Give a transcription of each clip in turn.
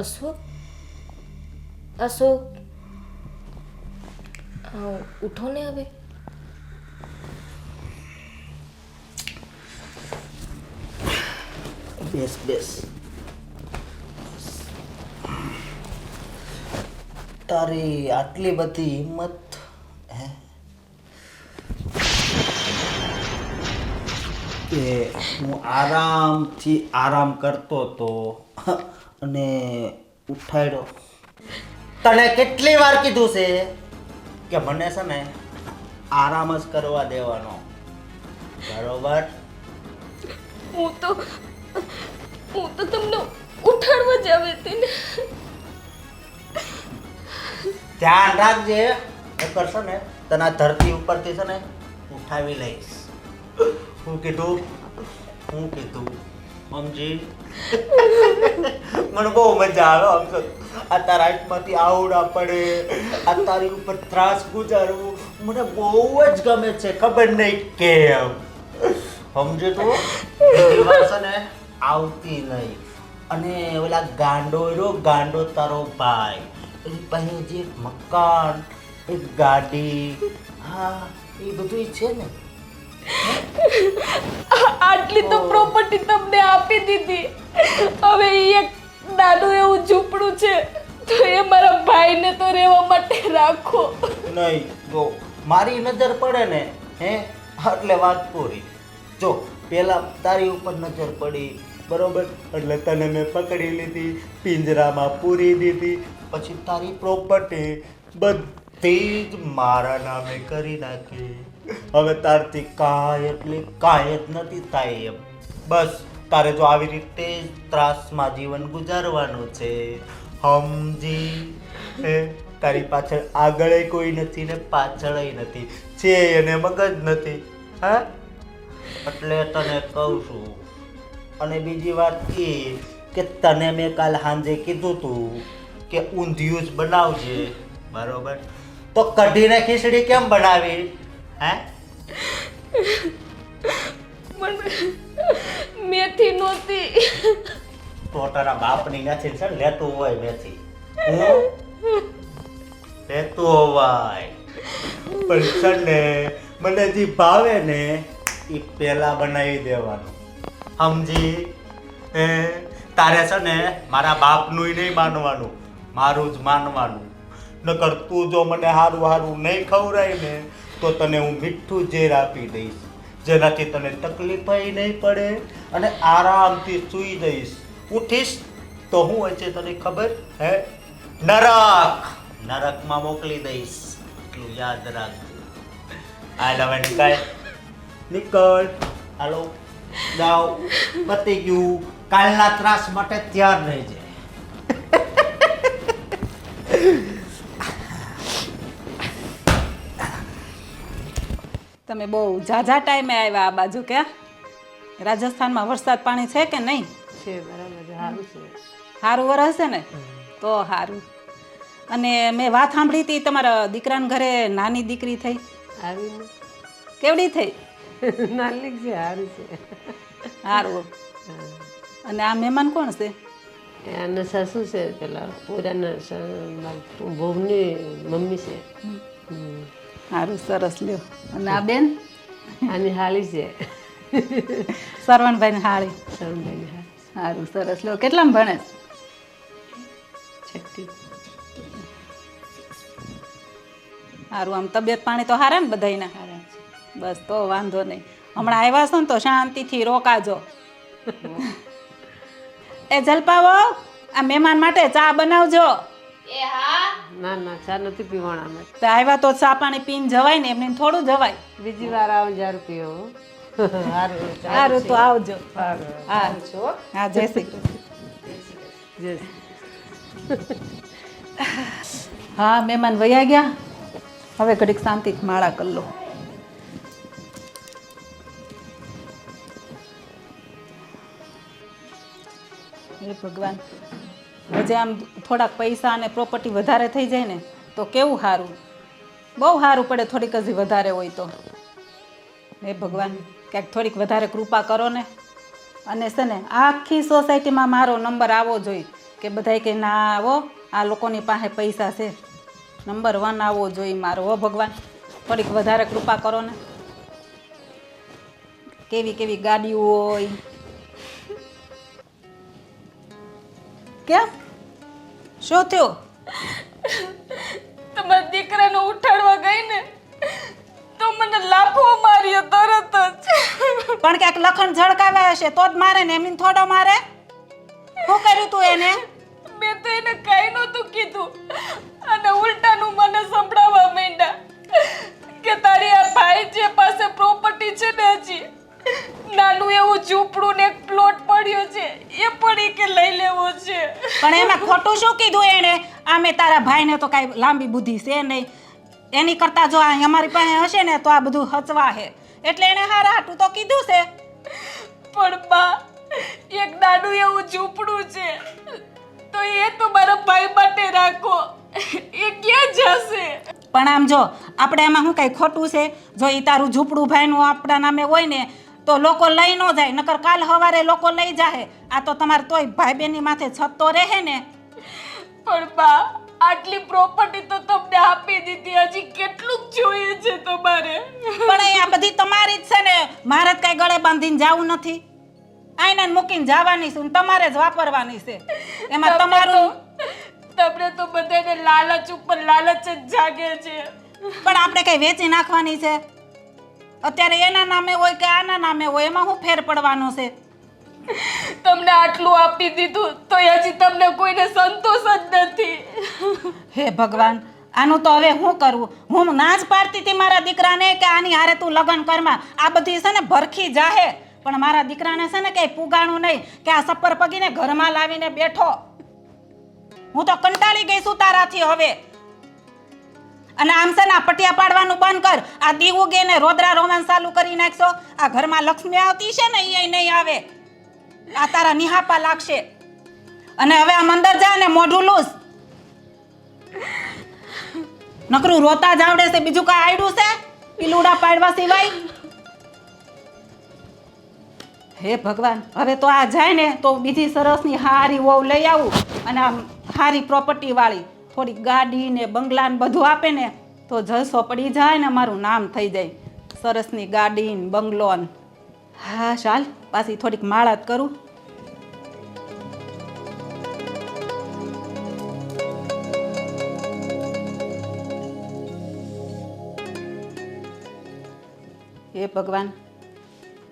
અશોક અશોક ઉઠો ને હવે. બેસ બેસ. તારી આટલી બધી હિંમત હે કે હું આરામથી આરામ કરતો હતો અને ઉઠાડ્યો. તને કેટલી વાર કીધું છે કે મને છે ને આરામ જ કરવા દેવાનો, બરોબર? હું તો તમને ઉઠાડવા જ આવી હતી ને. ધ્યાન રાખજે, નકર છે ને તને આ ધરતી ઉપરથી છે ને ઉઠાવી લઈશ. હું કીધું સમજી? મને બહુ મજા આવે આમ તો. આ તારા હાથમાંથી આવડા પડે, આ તારી ઉપર ત્રાસ ગુજારવું મને બહુ જ ગમે છે, ખબર નહીં કેમ. સમજે તું? બીજી વાર છે ને આવતી નહીં. અને ઓલા ગાંડો તારો ભાઈ, એની પાસે જે મકાન, એક ગાડી, હા એ બધું છે ને. આટલી તો પ્રોપર્ટી તમને આપી દીધી. હવે એક નાનું એવું ઝૂંપડું છે તો એ મારા ભાઈને તો રહેવા માટે રાખો. નહીં, જો મારી નજર પડે ને એટલે વાત પૂરી. જો પેલા તારી ઉપર નજર પડી, બરોબર, એટલે તને મેં પકડી લીધી, પિંજરામાં પૂરી દીધી, પછી તારી પ્રોપર્ટી બધી જ મારા નામે કરી નાખી. હવે તારથી કાંઈ એટલે કાંઈ જ નથી થાય એમ. બસ તારે જો આવી રીતે જ ત્રાસમાં જીવન ગુજારવાનું છે, સમજી? તારી પાછળ આગળ કોઈ નથી ને પાછળ નથી, છે એને મગજ નથી. હા, એટલે તને કહું છું. અને બીજી વાત એ કે તને મેં કાલ સાંજે કીધું તું કે ઊંધિયું જ બનાવજે, બરોબર? તો કઢીને ખીચડી કેમ બનાવી? હે? મેથી નહોતી. તો તારા બાપની નથી છે, લેતું હોય મેથી, લેતું હોય. પણ છે ને મને જે ભાવે ને એ પેલા બનાવી દેવાનું, સમજી? તારે છે ને મારા બાપનું નહીં માનવાનું, મારું જ માનવાનું. નકર તું જો મને હારું નહીં ખવડાય ને તો તને હું મીઠું ઝેર આપી દઈશ, જેનાથી તને તકલીફ નહીં પડે અને આરામથી સૂઈ જઈશ. ઉઠીશ તો હું હોય છે તને ખબર હે? નરકમાં મોકલી દઈશ, એટલું યાદ રાખજો. હાલ હવે નીકળ. હાલો જાઓ, પતી ગયું. કાલના ત્રાસ માટે તૈયાર રહેજે. તમે બહુ ઝાઝા ટાઈમે આવ્યા આ બાજુ. કે રાજસ્થાનમાં વરસાદ પાણી છે કે નહીં? છે, બરાબર, સારું છે. સારું વરસ છે ને તો સારું. અને મેં વાત સાંભળી હતી તમારા દીકરાના ઘરે નાની દીકરી થઈ. આવીને કેવડી થઈ? નાની છે, સારું છે. સારું. અને આ મહેમાન કોણ છે? આના સાસુ છે, પેલા પૂરાના બહુની મમ્મી છે. સારું, સરસ. લ્યો. અને આ બેન? આની હાળી છે, સરવણભાઈ હાળી. શરણભાઈની હાળી. સારું, સરસ. લ્યો. કેટલામાં ભણે? છઠ્ઠી. સારું. આમ તબિયત પાણી તો સારા ને બધાયના? સારા છે. બસ તો વાંધો નહીં. હમણાં આવ્યા છો ને તો શાંતિથી રોકાજો. એ જલપાવો, આ મહેમાન માટે ચા બનાવજો. ના ના, ચા નથી પીવાના અમે. તો આવ્યા તો ચા પાણી પીને જવાય ને, એમને થોડું જવાય. બીજી વાર આવો જ્યારે પીવો. સારું, તો આવજો. હા સારું. હા, જય શ્રી કૃષ્ણ. જય હા, મહેમાન વયા ગયા. હવે ઘડીક શાંતિથી માળા કરી લો. હે ભગવાન, હજી આમ થોડાક પૈસા અને પ્રોપર્ટી વધારે થઈ જાય ને તો કેવું સારું. બહુ સારું પડે થોડીક હજી વધારે હોય તો. હે ભગવાન, ક્યાંક થોડીક વધારે કૃપા કરો ને. અને છે ને આખી સોસાયટીમાં મારો નંબર આવવો જોઈએ કે બધાય કે ના આવો આ લોકોની પાસે પૈસા છે, નંબર 1 આવવો જોઈએ મારો. હો ભગવાન, થોડીક વધારે કૃપા કરો ને. કેવી કેવી ગાડીઓ હોય. કેમ, શું થયું? તમારા દીકરાને ઉઠાડવા ગઈ ને તો મને લાફો માર્યો તરત જ. પણ ક્યાંક લખણ ઝળકાવ્યા હશે તો જ મારે ને, એમ થોડો મારે. શું કર્યું તું એને? મેં તો એને કઈ નહોતું કીધું અને ઉલટાનું મને સંભળાવવા માંડ્યા કે તારી આ ભાઈ જે પાસે પ્રોપર્ટી છે ને, હજી નાનું એવું ઝૂંપડું ને એક પ્લોટ પડ્યો છે, એ પણ કે લઈ લેવો છે. પણ એમાં ખોટું શું કીધું એણે? આમે તારા ભાઈને તો કાંઈ લાંબી બુદ્ધિ છે નહીં. એની કરતાં જો આ અમારી પાસે હશે ને તો આ બધું હચવા હે, એટલે એને હારા હાટું તો કીધું છે. પણ બા, એક નાનું એવું ઝૂંપડું છે તો એ તો મારા ભાઈ માટે રાખો, એ ક્યાં જશે? પણ આમ જો આપણે એમાં શું કાંઈ ખોટું છે? જો એ તારું ઝૂંપડું ભાઈનું આપણા નામે હોય ને તો લોકો લઈ ન જાય, નકર કાલ સવારે લોકો લઈ જાય. આ તો તમારે તોય ભાઈ બહેનની માથે છત તો રહે ને. પણ બા, આટલી પ્રોપર્ટી તો તમને આપી દીધી, હજી કેટલું જોઈએ છે તમારે? પણ એ આ બધી તમારી જ છે ને, મારે જ કાંઈ ગળે બાંધીને જાવું નથી. આઈને મૂકીને જવાની છું, તમારે જ વાપરવાની છે. એમાં તમારું તમને તો બધાને લાલચ ઉપર લાલચ જ જાગે છે. પણ આપણે કઈ વેચી નાખવાની છે? અત્યારે એના નામે હોય કે આના નામે હોય, એમાં શું ફેર પડવાનો છે? તમને આટલું આપી દીધું તો હજી તમને કોઈને સંતોષ જ નથી. હે ભગવાન, આનું તો હવે શું કરવું? હું ના જ પાડતી હતી મારા દીકરાને કે આની હારે તું લગ્ન કરમાં. આ બધી છે ને ભરખી જાહે, પણ મારા દીકરાને છે ને કઈ પુગાણું નહીં કે આ સપર પગીને ઘરમાં લાવીને બેઠો. હું તો કંટાળી ગઈ છું તારાથી હવે. અને આમ છે ને આ પટિયા પાડવાનું બંધ કર. આ દીવું ગે ને રોદરા રોમાન્સ ચાલુ કરી નાખશો. આ ઘરમાં લક્ષ્મી આવતી છે ને એ નહીં આવે. આ તારા નિહાપા લાગશે. અને હવે આમ અંદર જા ને મોઢું લૂસ. નકરું રોતા જ આવડે છે, બીજું કાંઈ આયડું છે પીલુડા પાડવા સિવાય? હે ભગવાન, હવે તો આ જાય ને તો બીજી સરસની હારી વહુ લઈ આવું અને આમ હારી પ્રોપર્ટી વાળી થોડી ગાડી ને બંગલા ને બધું આપે ને તો જલસો પડી જાય ને મારું નામ થઈ જાય. સરસની ગાડી ને બંગલો ને. હા ચાલ, પાછી થોડીક માળા જ કરું. હે ભગવાન,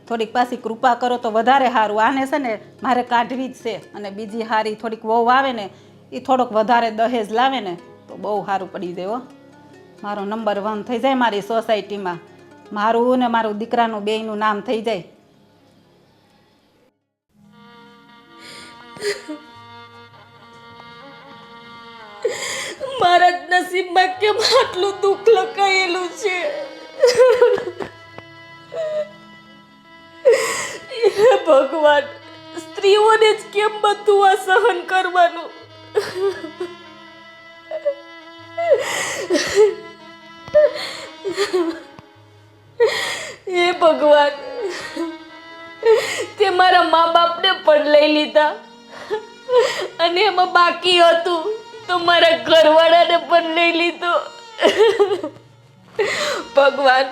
થોડીક પાછી કૃપા કરો તો વધારે સારું. આને છે ને મારે કાઢવી જ છે. અને બીજી હારી થોડીક વહુ આવે ને એ થોડોક વધારે દહેજ લાવે ને તો બહુ સારું પડી જાય. મારો નંબર 1 થઈ જાય મારી સોસાયટીમાં. મારું ને મારું દીકરાનું બેયનું નામ થઈ જાય. મારા જ નસીબમાં કેમ આટલું દુઃખ લખાયેલું છે? હે ભગવાન, સ્ત્રીઓને જ કેમ બધું આ સહન કરવાનું? હે ભગવાન, તે મારા મા બાપને પણ લઈ લીધા અને એમાં બાકી હતું તો મારા ઘરવાળાને પણ લઈ લીધો. ભગવાન,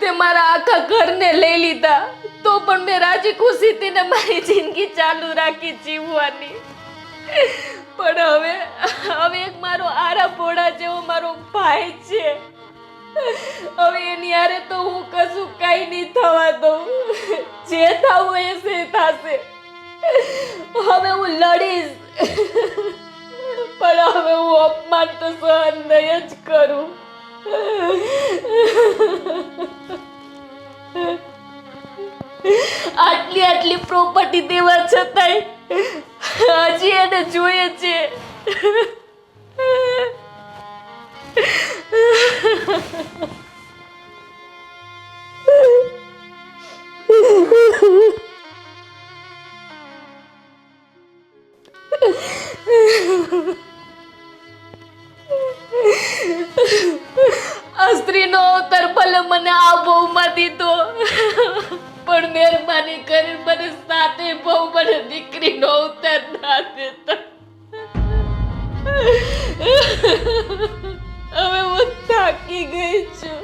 તે મારા આખા ઘરને લઈ લીધા તો પણ મેં રાજી ખુશીથી ને મારી જિંદગી ચાલુ રાખી જીવવાની. પણ હવે એક મારો આરા ભોળા જેવો મારો ભાઈ છે. હવે એની હારે તો હું કશું કાંઈ નહીં થવા દઉં. જે થવું એ છે થશે. હવે હું લડીશ, પણ હવે હું અપમાન તો સહન નહીં જ કરું. આટલી પ્રોપર્ટી દેવા છતાંય હજી એને જોઈએ છે. આ સ્ત્રીનો અવતાર ભલે મને આ બહુમાં દીધો, પણ મહેરબાની કરી મને સાથે બહુ મને દીકરીનો અવતાર ના દેતા. હવે હું થાકી ગઈ છું.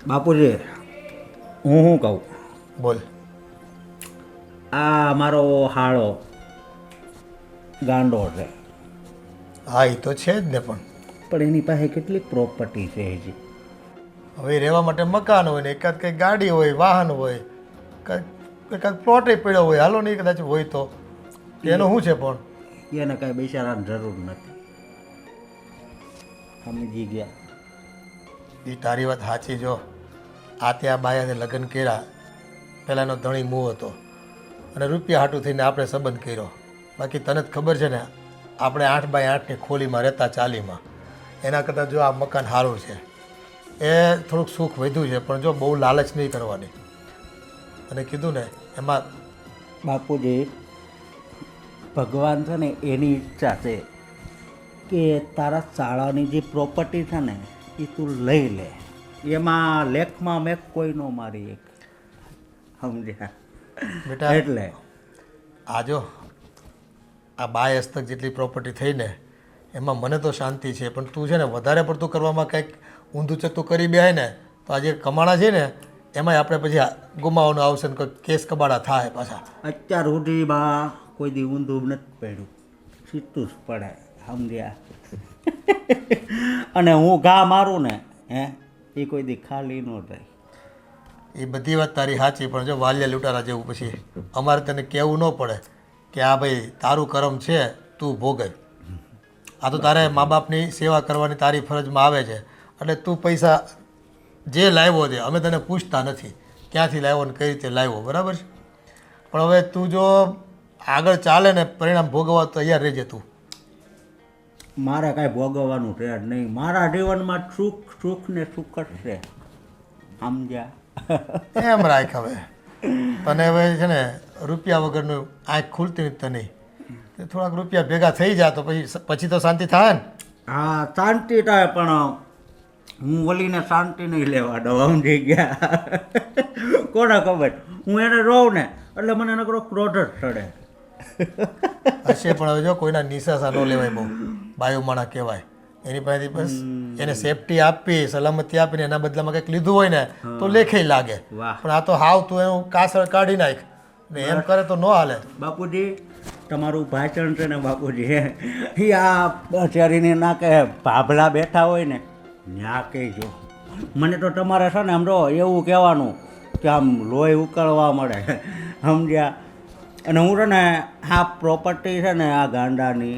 બાપુજી હું શું કહું, બોલ. આ મારો હાળો ગાંડો છે, હા એ તો છે જ ને, પણ એની પાસે કેટલી પ્રોપર્ટી છે હજી. હવે રહેવા માટે મકાન હોય ને એકાદ કંઈક ગાડી હોય, વાહન હોય, એકાદ પ્લોટે પડ્યો હોય, હાલો નહીં કદાચ હોય તો એનું શું છે? પણ એને કાંઈ બિચારાની જરૂર નથી. સમજી ગયા? એ તારી વાત સાચી. જો આ ત્યાં બાયાને લગ્ન કર્યા, પહેલાંનો ધણી મું હતો અને રૂપિયા હાટું થઈને આપણે સંબંધ કર્યો. બાકી તને જ ખબર છે ને, આપણે 8x8ની ખોલીમાં રહેતા ચાલીમાં. એના કરતાં જો આ મકાન સારું છે, એ થોડુંક સુખ વધ્યું છે, પણ જો બહુ લાલચ નહીં કરવાની. અને કીધું ને એમાં બાપુજી, ભગવાન છે ને એની ઈચ્છા છે કે તારા શાળાની જે પ્રોપર્ટી છે ને એ તું લઈ લે. એમાં લેખમાં મેં કોઈ નો મારી એક, સમજ્યા? બેટા એટલે આ જો આ 2 હસ્તક જેટલી પ્રોપર્ટી થઈને એમાં મને તો શાંતિ છે, પણ તું છે ને વધારે પડતું કરવામાં કંઈક ઊંધું ચતું કરી બેહાય ને તો આ જે કમાણા છે ને એમાંય આપણે પછી ગુમાવવાનું આવશે ને કોઈ કેસ કબાડા થાય પાછા. અત્યાર સુધીમાં કોઈ દી ઊંધું નથી પડ્યું, સીધું જ પડે, સમજ્યા? અને હું ઘા મારું ને એ કોઈ દી ખાલી ન થાય. એ બધી વાત તારી સાચી, પણ જો વાલિયા લૂંટારા જેવું પછી અમારે તને કહેવું ન પડે કે આ ભાઈ તારું કરમ છે, તું ભોગવ. આ તો તારે મા બાપની સેવા કરવાની તારી ફરજમાં આવે છે, એટલે તું પૈસા જે લાવ્યો છે અમે તને પૂછતા નથી ક્યાંથી લાવ્યો ને કઈ રીતે લાવ્યો, બરાબર છે? પણ હવે તું જો આગળ ચાલે ને પરિણામ ભોગવવા તૈયાર રહેજે તું. મારે કાંઈ ભોગવવાનું છે જ નહીં. મારા જીવનમાં સુખ સુખ ને સુખ જ છે, સમજ્યા? એમ રાખ. હવે તને હવે છે ને રૂપિયા વગરનું આંખ ખુલતી નથી તને. થોડાક રૂપિયા ભેગા થઈ જાય તો પછી તો શાંતિ થાય ને. હા, શાંતિ થાય, પણ હું ઓલીને શાંતિ નહીં લેવા દઉં, સમજી ગયા? કોને ખબર, હું એને રહું ને એટલે મને નકરો ક્રોધ જ ચડે. હશે પણ હવે જો કોઈના નિશાસા ન લેવાય, બહુ બાયો માણા કહેવાય. એની પાસેથી બસ એને સેફટી આપી, સલામતી આપીને એના બદલામાં કંઈક લીધું હોય ને તો લેખે લાગે. વાહ. પણ આ તો હાવ તું એનું કાસળ કાઢી નાખ ને એમ કરે તો ન હાલે. બાપુજી, તમારું ભાષણ છે ને બાપુજી, એ આ શેરીની નાકે ભાભલા બેઠા હોય ને ત્યાં કહેજો. મને તો તમારે છે ને આમ જો એવું કહેવાનું કે આમ લોહી ઉકળવા મળે, સમજ્યા? અને હું છે ને આ પ્રોપર્ટી છે ને આ ગાંડાની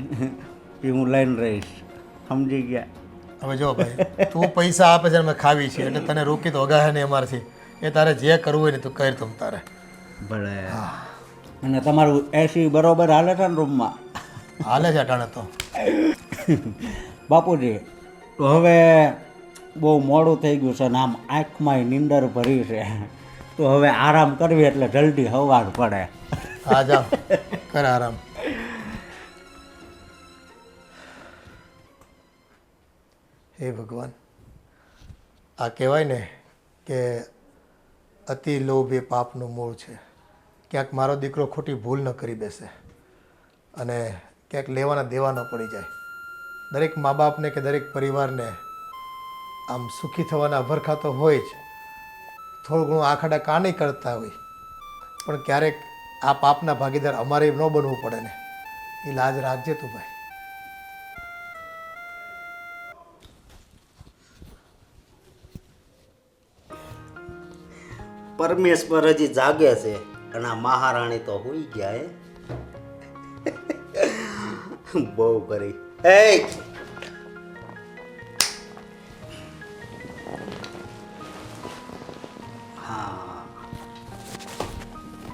એ હું લઈને રહીશ, સમજી ગયા? હવે જો ભાઈ, તું પૈસા આપે છે અમે ખાવી છે એટલે તને રોકી તો અગાહે નહીં અમારથી. એ તારે જે કરવું હોય ને તું કર તમ તારે. ભલે. અને તમારું એસી બરોબર હાલે છે ને રૂમમાં? હાલે છે અટાણે તો. બાપુજી, તો હવે બહુ મોડું થઈ ગયું છે ને આમ આંખમાં નીંદર ભરી છે, તો હવે આરામ કરવી એટલે જલ્દી સવાર પડે. હા જાઓ, કર આરામ. હે ભગવાન, આ કહેવાય ને કે અતિ લોભ એ પાપનું મૂળ છે. ક્યાંક મારો દીકરો ખોટી ભૂલ ન કરી બેસે અને ક્યાંક લેવાના દેવા ન પડી જાય. દરેક મા બાપને કે દરેક પરિવારને આમ સુખી થવાના અભરખા તો હોય જ, થોડું ઘણું આખાડા કાની કરતા હોય, પણ ક્યારેક આ પાપના ભાગીદાર અમારે ન બનવું પડે ને, એ લાજ રાખજે તું ભાઈ. પરમેશ્વર હજી જાગે છે અને આ મહારાણી તો હોઈ ગયા. બહુ કરી. હા,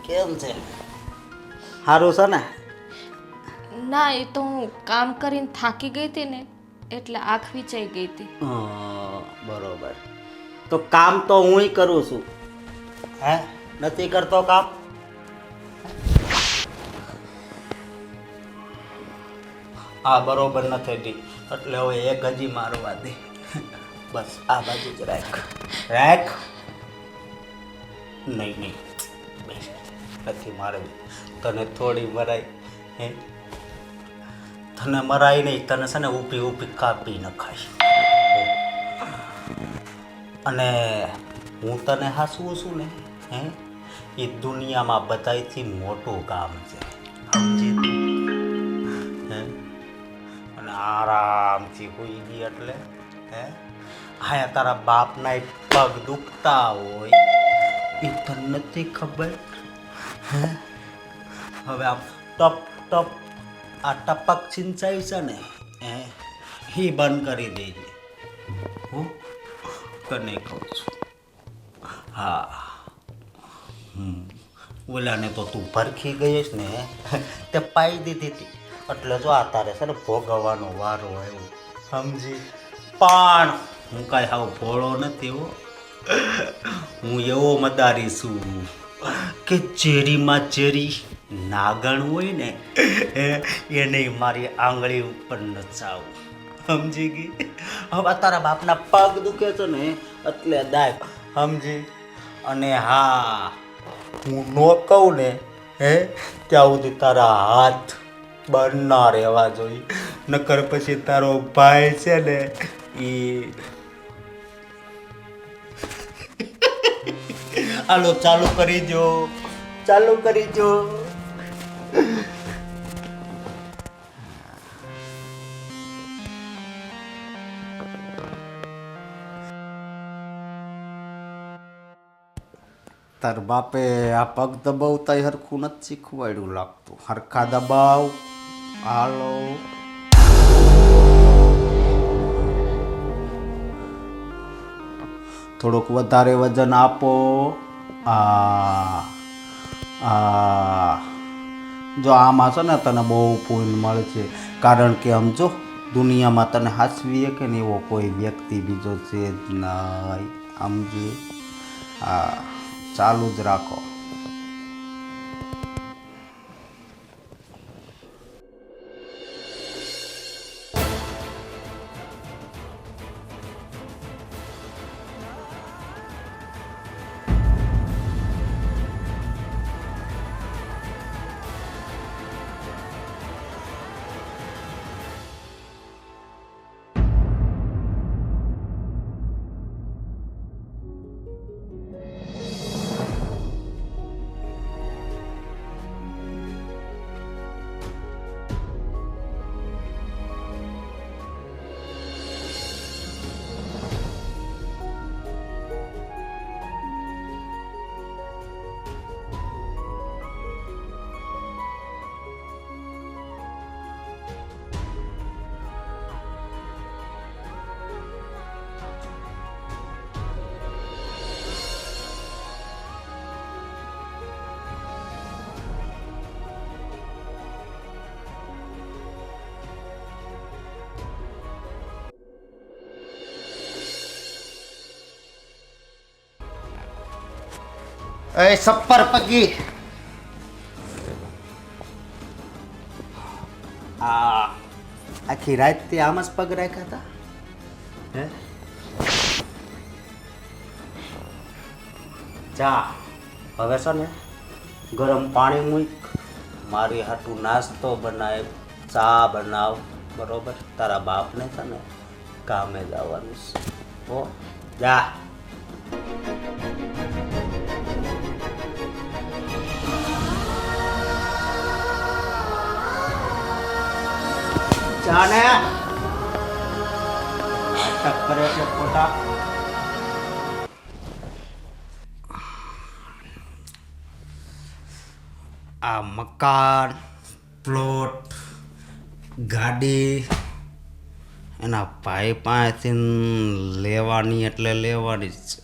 કેમ છે? સારું છે ને? ના, એ તો હું કામ કરીને થાકી ગઈ હતી ને એટલે આંખ વિચાઈ ગઈ હતી. બરોબર. તો કામ તો હું કરું છું. હે, નથી કરતો કામ? આ બરોબર નથી થતી એટલે હવે એક હજી મારવા દે. બસ આ બાજુ જ રાખ. નહીં બેસ, નથી મારવી. તને થોડી મરાય હે? તને મરાય નહીં, તને છે ને ઊભી ઊભી કાપી નખાય. અને હું તને હાસવું છું ને હે, એ દુનિયામાં બધાયથી મોટું ગામ છે, સમજી તું? હે? અને આરામથી હોઈ ગઈ એટલે હે, હા તારા બાપના પગ દુખતા હોય એ તને નથી ખબર હે? હવે આમ ટપ ટપ આ ટપક સિંચાઈ છે ને હે, એ બંધ કરી દેજે. હું તને કહું છું. હા ઓલાને તો તું ભરખી ગઈશ ને તે પાઈ દીધી હતી એટલે જો આ તારે છે ને ભોગવવાનો વારો આવ્યો, સમજી? પણ હું કાંઈ હાવ ભોળો નથી હો. હું એવો મદારી છું કે ચેરીમાં ચેરી નાગણ હોય ને એને મારી આંગળી ઉપર નચાવું, સમજી ગઈ? હવે તારા બાપના પગ દુખે છે ને એટલે દાય, સમજી? અને હા હું નો કહું ને હે ત્યાં સુધી તારા હાથ બંધ ના રહેવા જોઈએ, નકર પછી તારો ભાઈ છે ને એ હાલો ચાલુ કરી દો. તાર બાપે આ પગ દબાવતા હરખું નથી શીખવાડ્યું લાગતું. હરખા દબાવ. હાલો થોડુંક વધારે વજન આપો. જો આમાં છે ને તને બહુ પુણ્ય મળશે, કારણ કે આમ જો દુનિયામાં તને હાસવી કે ને એવો કોઈ વ્યક્તિ બીજો છે જ નહીં, સમજી? હા ચાલુ જ રાખો. એ સપ્પર પગી આખી રાત તે આમ જ પગ રાખ્યા હતા હે? જા હવે છે ને ગરમ પાણી મૂક, મારી હાટું નાસ્તો બનાવ, ચા બનાવ, બરોબર? તારા બાપને છે ને કામે જવાનું છે હો. જા. જાને નાટક કરે છે ખોટા. આ મકાન, પ્લોટ, ગાડી એના ભાઈ પાસેથી લેવાની એટલે લેવાની જ છે.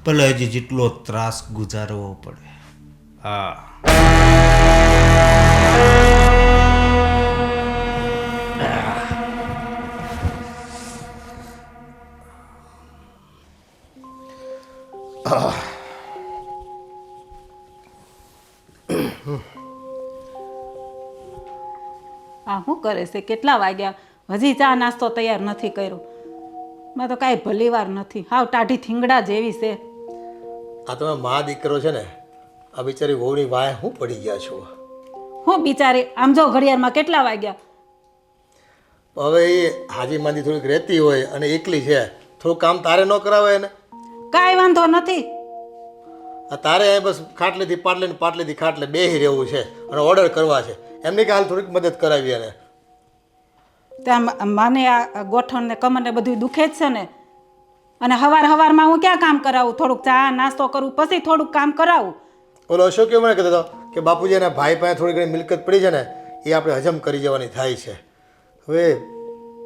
ભલે હજી જેટલો ત્રાસ ગુજારવો પડે. હા આ શું કરે છે? કેટલા વાગ્યા? હજી ચા નાસ્તો તૈયાર નથી કર્યો. મેં તો કાંઈ ભલી વાર નથી. હાવ ટાઢી થીંગડા જેવી છે. આ તમે મા દીકરો છે ને, આ બિચારી વહુની વાય હું પડી ગયા છો. હું બિચારી, આમ જો ઘડિયાળમાં કેટલા વાગ્યા? હવે એ હાજી માંદી થોડીક રહેતી હોય અને એકલી છે, થોડું કામ તારે ન કરાવે ને? કાંઈ વાંધો નથી. આ તારે અહીં બસ ખાટલેથી પાટલે ને પાટલેથી ખાટલે બેહી રહેવું છે અને ઓર્ડર કરવા છે. એમની કે હાલ થોડીક મદદ કરાવી એને. ત્યાં મને આ ગોઠણ ને કમર ને બધું દુખે જ છે ને. અને હવારમાં હું ક્યાં કામ કરાવું? થોડુંક ચા નાસ્તો કરું પછી થોડુંક કામ કરાવું. ઓલો અશોક મને કહેતો હતો કે બાપુજી એના ભાઈ પાસે થોડી ઘણી મિલકત પડી છે ને, એ આપણે હજમ કરી જવાની થાય છે. હવે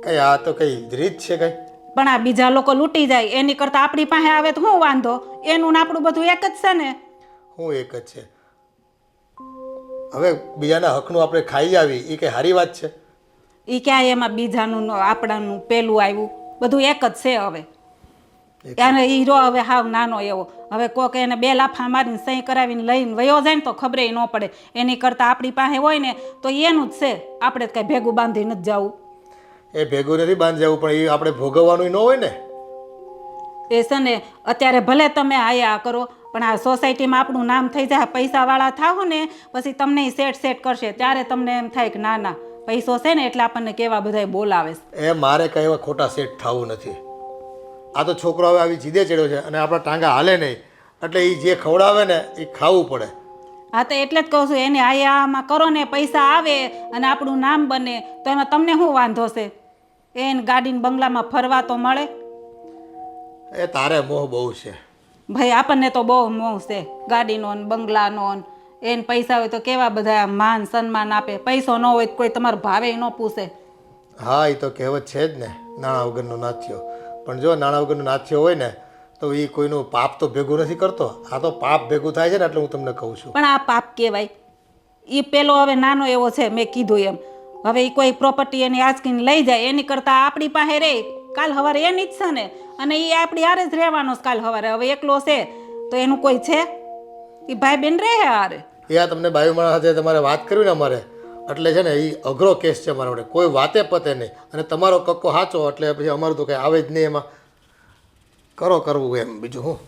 કઈ આ તો કઈ રીત છે કઈ? પણ આ બીજા લોકો લૂંટી જાય એની કરતાં આપણી પાસે આવે તો શું વાંધો? એનું ને આપણું બધું એક જ છે ને. હું એક જ છે. હવે બીજાના હકનું આપણે ખાઈ આવી એ કઈ સારી વાત છે? એ ક્યાં એમાં બીજાનું આપણાનું પેલું આવ્યું? બધું એક જ છે હવે. એને હીરો હવે હાવ નાનો એવો. હવે કોક એને 2 લાફા મારીને સહી કરાવીને લઈને વયો જાય ને તો ખબરે ન પડે. એની કરતાં આપણી પાસે હોય ને તો એનું જ છે. આપણે કઈ ભેગું બાંધી નથી જવું. એ ભેગું નથી બાંધી જવું, પણ એ આપણે ભોગવવાનું ન હોય ને. એ છે ને અત્યારે ભલે તમે આયા કરો પણ આ સોસાયટીમાં આપણું નામ થઈ જાય, પૈસાવાળા થાવ ને પછી તમને સેટ કરશે. ત્યારે તમને એમ થાય કે ના ના પૈસો છે ને એટલે આપણને કેવા બધાય બોલાવે છે. એ મારે કઈ એવા ખોટા સેટ થવું નથી. આ તો છોકરો હવે આવી જીદે ચડ્યો છે અને આપણા ટાંગા હાલે નહીં, એટલે એ જે ખવડાવે ને એ ખાવું પડે. હા તો એટલે જ કહું છું એને આયામાં કરો ને, પૈસા આવે અને આપણું નામ બને તો એમાં તમને શું વાંધો છે? એને ગાડીને બંગલામાં ફરવા તો મળે. એ તારે મોહ બહુ છે ભાઈ, આપણને તો બહુ મોહ છે ગાડીનો ને બંગલાનો. એને પૈસા હોય તો કેવા બધા માન સન્માન આપે. પૈસો ન હોય તો કોઈ તમારો ભાવે ન પૂછે. હા, એ તો કહેવત છે જ ને, નાણાં વગરનો નાથ્યો. પણ જો નાણાં વગરનો નાથ્યો હોય ને તો એ કોઈનું પાપ તો ભેગું નથી કરતો. આ તો પાપ ભેગું થાય છે ને એટલે હું તમને કહું છું. પણ આ પાપ કહેવાય? એ પેલો હવે નાનો એવો છે, મેં કીધું એમ. હવે એ કોઈ પ્રોપર્ટી એની આંચકીને લઈ જાય એની કરતાં આપણી પાસે રહે. કાલ સવારે એની જ છે ને, અને એ આપણી હારે જ રહેવાનો કાલ સવારે. હવે એકલો છે તો એનું કોઈ છે? એ ભાઈ બેન રહે હારે. એ આ તમને બાયુ માણસ સાથે તમારે વાત કરવી ને અમારે, એટલે છે ને એ અઘરો કેસ છે મારા માટે. કોઈ વાતે પતે નહીં અને તમારો કક્કો સાચો એટલે પછી અમારું તો કંઈ આવે જ નહીં. એમાં કરો કરવું એમ, બીજું હું.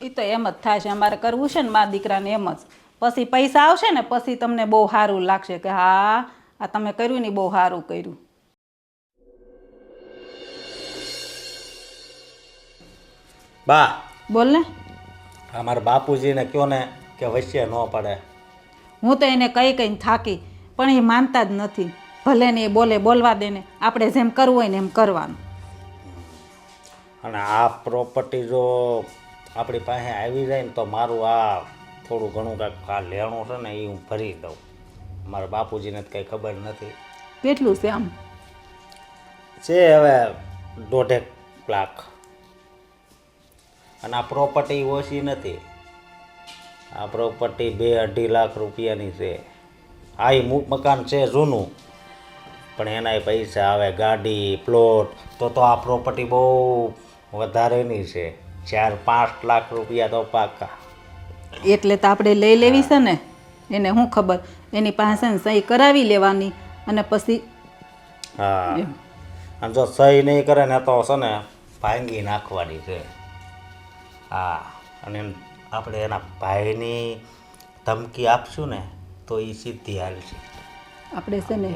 એ તો એમ જ થાય છે. અમારે કરવું છે ને મારા દીકરાને એમ જ. પછી પૈસા આવશે ને પછી તમને બહુ સારું લાગશે કે હા આ તમે કર્યું ને બહુ સારું કર્યું. બા, બોલ ને. અમારા બાપુજીને કયો ને કે વચ્ચે ન પડે. હું તો એને કહીને થાકી પણ એ માનતા જ નથી. ભલે ને એ બોલવા દે ને, આપણે જેમ કરવું હોય ને એમ કરવાનું. અને આ પ્રોપર્ટી જો આપણી પાસે આવી જાય ને તો મારું આ થોડું ઘણું કાંઈક આ લેણું છે ને એ હું ભરી દઉં. મારા બાપુજીને તો કંઈ ખબર નથી. કેટલું છે આમ? છે હવે 1.5 લાખ. અને આ પ્રોપર્ટી ઓછી નથી. આ પ્રોપર્ટી 2-2.5 લાખ રૂપિયાની છે. આ એ મકાન છે જૂનું, પણ એના પૈસા આવે, ગાડી પ્લોટ, તો આ પ્રોપર્ટી બહુ વધારેની છે. 4-5 લાખ રૂપિયા તો પાકા. એટલે તો આપણે લઈ લેવી છે ને. એને શું ખબર, એની પાસે ને સહી કરાવી લેવાની અને પછી. હા, અને જો સહી નહીં કરે ને તો છે ને ભાંગી નાખવાની છે. હા, અને આપણે એના ભાઈની ધમકી આપશું ને તો એ સીધી હાલશે. આપણે છે ને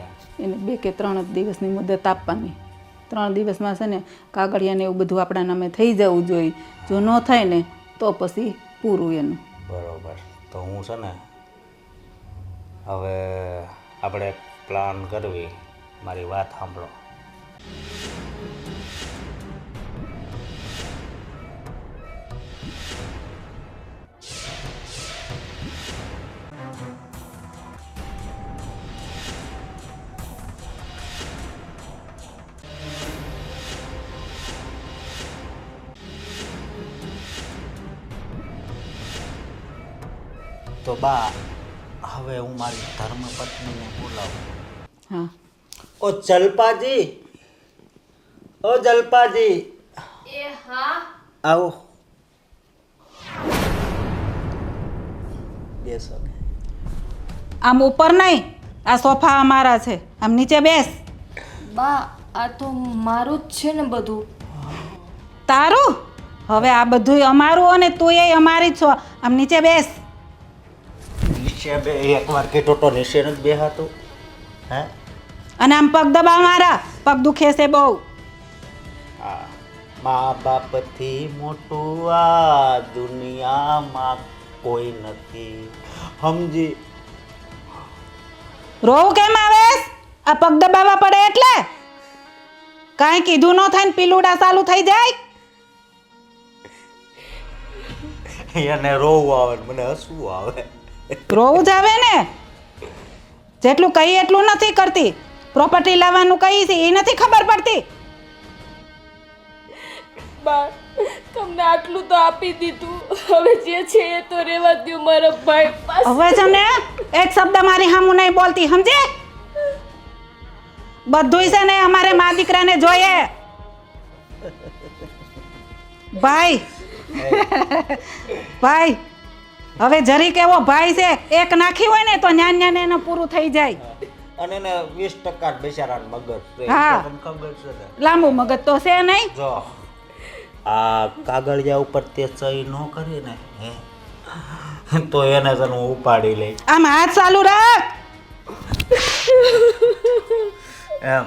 એને 2 કે 3 દિવસની મુદત આપવાની. 3 દિવસમાં છે ને કાગળિયાને એવું બધું આપણા નામે થઈ જવું જોઈએ. જો ન થાય ને તો પછી પૂરું એનું. બરોબર. તો હું છે ને હવે આપણે પ્લાન કરવી. મારી વાત સાંભળો. તો બા, હવે હું મારી ધર્મપત્નીને બોલાવું. હા. ઓ જલપાજી, ઓ જલપાજી. એ હા. આવો, બેસો. આમ ઉપર નહીં, આ સોફા અમારા છે, આમ નીચે બેસ. બા આ તો મારું જ છે ને બધું. તારું? હવે આ બધું અમારું અને તું એ અમારી જ છો. આમ નીચે બેસ. નીચે બે એકવાર કીધું તો નીચે નથી બેહાતું. હે અને આમ પગ દબાવ મારા, પગ દુખે છે બહુ. હા, મા બાપથી મોટું આ દુનિયામાં કોઈ નથી. સમજી? રોવું કેમ આવેસ? આ પગ દબાવવા પડે એટલે કાંઈ કીધું ન થાય ને પીલુડા ચાલુ થઈ જાય. એને રોવું આવે ને મને હસવું આવે. રોવું જ આવે ને. જેટલું કહી એટલું નથી કરતી. પ્રોપર્ટી લાવવાનું કહી છે એ નથી ખબર પડતી. બા તમને આટલું તો આપી દીધું, હવે જે છે એ તો રહેવા દ્યો મારા ભાઈ પાસે. હવે છે ને એક શબ્દ મારી સામું નહીં બોલતી, સમજે? બધુંય છે ને અમારે મા દીકરાને જોઈએ. ભાઈ ભાઈ હવે જરીક એવો ભાઈ છે, એક નાખી હોય ને તો ન્યાન ન્યાન એને પૂરું થઈ જાય. અને એને 20% બિચારાને મગજ છે. હા. તમને ખબર છે ને? લાંબુ મગજ તો છે નહીં. જો આ કાગળિયા ઉપર તે સહી ન કરી ને હે તો એને જ હું ઉપાડી લઈ. આમ હાથ ચાલુ રાખ. એમ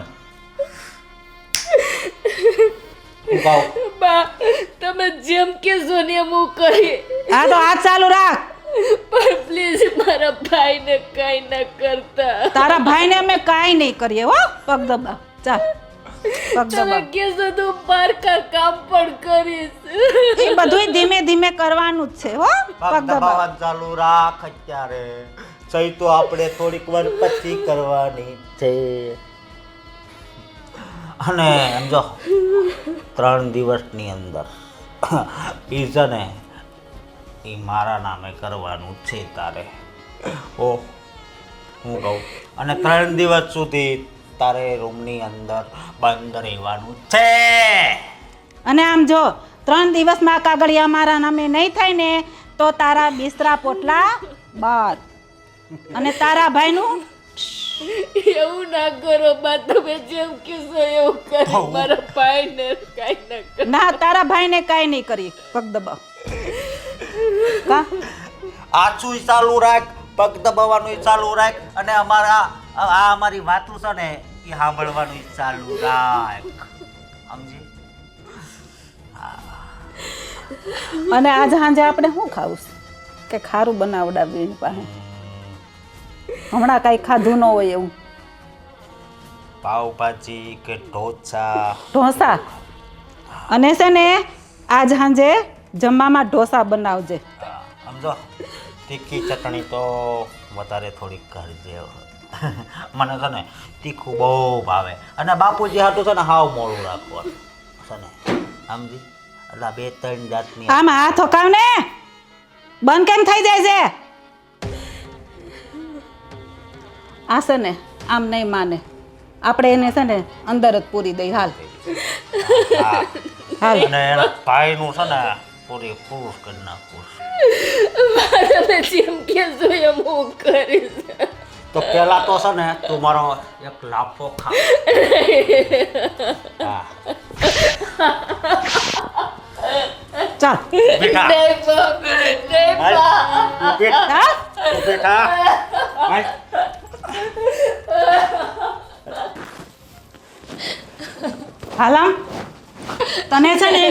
હું કહું બા તમે જેમ કહેશો ને એમ હું કરી. હા તો હાથ ચાલુ રાખ. પણ પ્લીઝ મારા ભાઈને કાંઈ ન કરતા. તારા ભાઈને અમે કાંઈ નહીં કરીએ હો. પગ દબા, ચાલ પગ તમે દબા. કહેશો તો પારકા કામ પણ કરીશ. એ બધુંય ધીમે ધીમે કરવાનું જ છે હો. પગ દબા. દબાવવાનું ચાલુ રાખ અત્યારે. સહી તો આપણે થોડીક વાર પછી કરવાની છે. અને સમજો 3 દિવસની અંદર ઈ છે ને એ મારા નામે કરવાનું છે તારે. ઓ હું કહું, અને 3 દિવસ સુધી તારે રૂમની અંદર બંધ રહેવાનું છે. અને આમ જો 3 દિવસમાં કાગળિયા મારા નામે નહીં થાય ને તો તારા બિસ્તરા પોટલા બાર. અને તારા ભાઈનું એવું ના કરો બા, તમે જેમ કહેશો એવું કરી. મારા ભાઈને કાંઈ ન કરો. ના, તારા ભાઈને કાંઈ નહીં કરી. પગ દબાવ. કા આછું ચાલુ રાખ, પગ દબાવવાનું ચાલુ રાખ, અને અમારી વાતું છે ને એ સાંભળવાનું ચાલુ રાખ. સમજી? અને આજ સાંજે આપણે શું ખાવું છે? કે ખારું બનાવડાવ્યું એની પાસે. હમણાં કાંઈ ખાધું ન હોય એવું. પાવભાજી કે ઢોસા? ઢોસા. અને છે ને આજ સાંજે જમવામાં ઢોસા બનાવજે. સમજો, તીખી ચટણી તો વધારે થોડીક કરજે. મને છે ને તીખું બહુ ભાવે. અને બાપુજી હાટું છે ને હાવ મોડું રાખવાનું છે ને. સમજી? એટલે 2-3 જાતની. આમ હાથ હકાવ ને. બંધ કેમ થઈ જાય છે? આ છે ને આમ નહીં માને. આપણે એને છે ને અંદર જ પૂરી દઈ. હાલ હા. હાલ. અને એના ભાઈનું છે ને પૂરી પુરુષ કરી નાખવું. તમે જેમ કહેશો એમ હું કરીશ. તો પેલા તો છે ને તું મારો એક લાફો ખા. હા. ચાલ. બેટા નહીં બા, નહીં હાલ. બા. તું બેઠ. હા? તું બેઠા. હાલ. હાલામ તને છે ને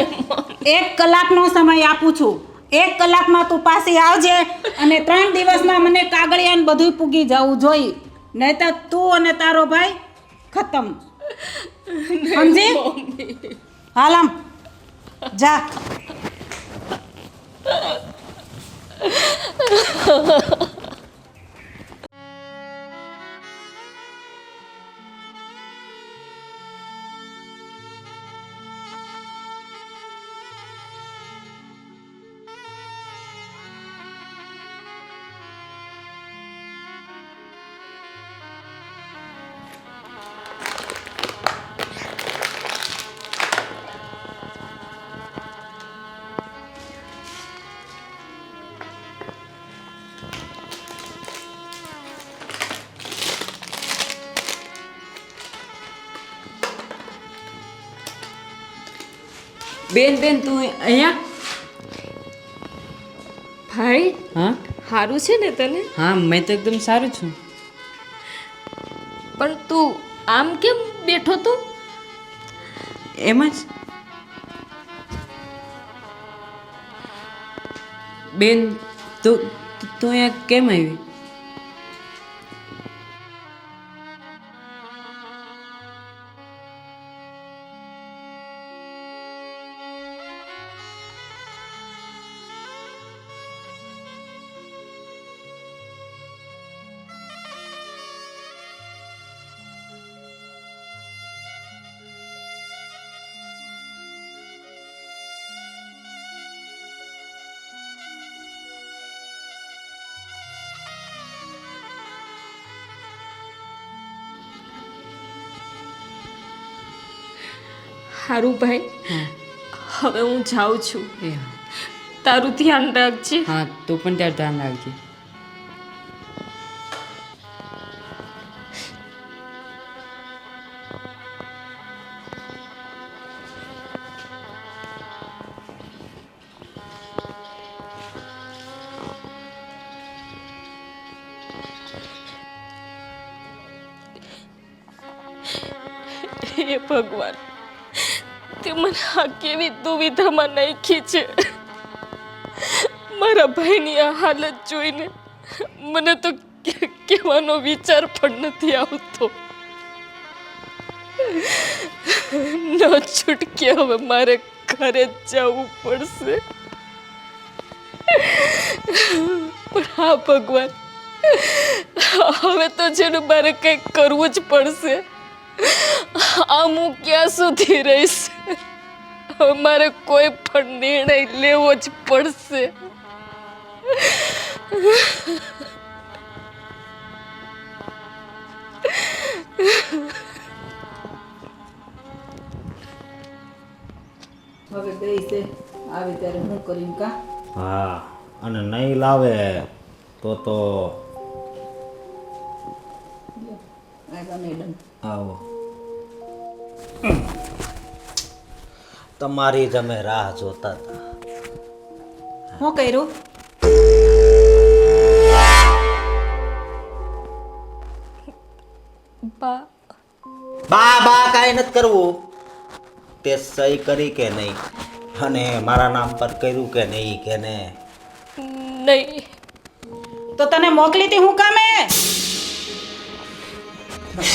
1 કલાકનો સમય આપું છું. 1 કલાકમાં તું પાછી આવજે અને 3 દિવસમાં મને કાગળિયાને બધું પૂગી જવું જોઈએ. નહીં તો તું અને તારો ભાઈ ખતમ. સમજી? હાલામ જા. બેન બેન તું અહીંયા ભાઈ હા સારું છે ને તને? હા મેં તો એકદમ સારું છું. પણ તું આમ કેમ બેઠો તો? એમ જ બેન તું તું અહીંયા કેમ આવી? સારું ભાઈ, હવે હું જાઉં છું. એ હા. તારું ધ્યાન રાખજે. હા તું પણ ત્યારે ધ્યાન રાખજે. હે ભગવાન, તે મને આ કેવી દુવિધામાં નાખી છે. મારા ભાઈની આ હાલત જોઈને મને તો કહેવાનો વિચાર પણ નથી આવતો. ન છૂટકે હવે મારે ઘરે જ જવું પડશે. પણ હા ભગવાન, હવે તો જેનું મારે કંઈક કરવું જ પડશે. આમ હું ક્યાં સુધી રહીશ? હવે મારે કોઈ પણ નિર્ણય લેવો જ પડશે. હવે ગઈ છે આવી ત્યારે હું કરીને કા હા, અને નહીં લાવે તો આગળ મેડમ આવો. તમારી જ અમે રાહ જોતા હતા. હું કર્યું બા, બા બા કાંઈ નથી કરવું. તે સહી કરી કે નહીં, અને મારા નામ પર કર્યું કે નહીં કે ને? નહીં. તો તને મોકલી હતી હું કામે?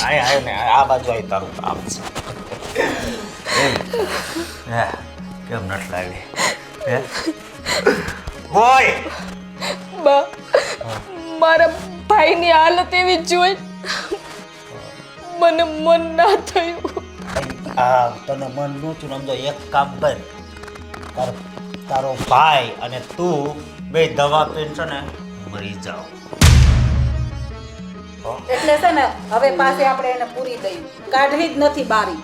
આય ને આ બાજુ આય, તારું કામ છે. હે, કેમ નથી લાવી? હે હોય બા, મારા ભાઈની હાલત એવી જોઈ મને મન ના થયું. આ તને મન નું સમજો. એક કામ કર, તારો ભાઈ અને તું બે દવા પીને છે ને મરી જાઓ. એટલે છે ને હવે પાસે આપણે એને પૂરી દઈ કાઢવી જ નથી બારી.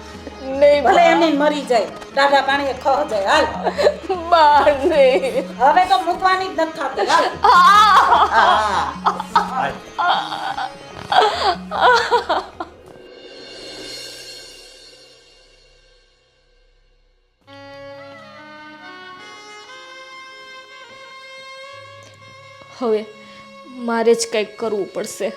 નહીં ભલે બા. એમની મરી જાય, ટાઢા પાણીએ ખહ જાય. હાલ બા નહીં. હવે તો મૂકવાની જ નથી થતી. હાલ હાલ. હવે મારે જ કંઈક કરવું પડશે.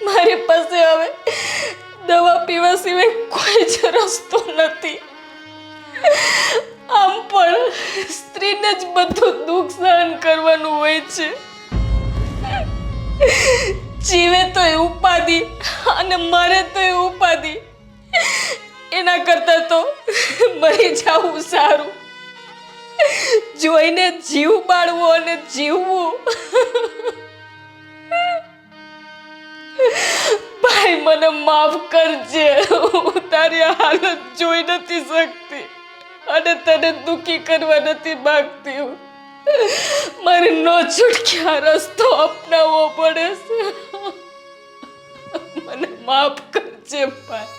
મારી પાસે હવે દવા પીવા સિવાય કોઈ જ રસ્તો નથી. આમ પણ સ્ત્રીને જ બધું દુઃખ સહન કરવાનું હોય છે. જીવે તો એ ઉપાધિ અને મરે તો એ ઉપાધિ. એના કરતા તો મરી જવું સારું. જોઈને જીવ બાળવો અને જીવવું. ભાઈ મને માફ કરજે, હું તારી હાલત જોઈ નથી શકતી અને તને દુઃખી કરવા નથી માંગતી. હું મારે નો છૂટકે આ રસ્તો અપનાવવો પડે છે. મને માફ કરજે ભાઈ.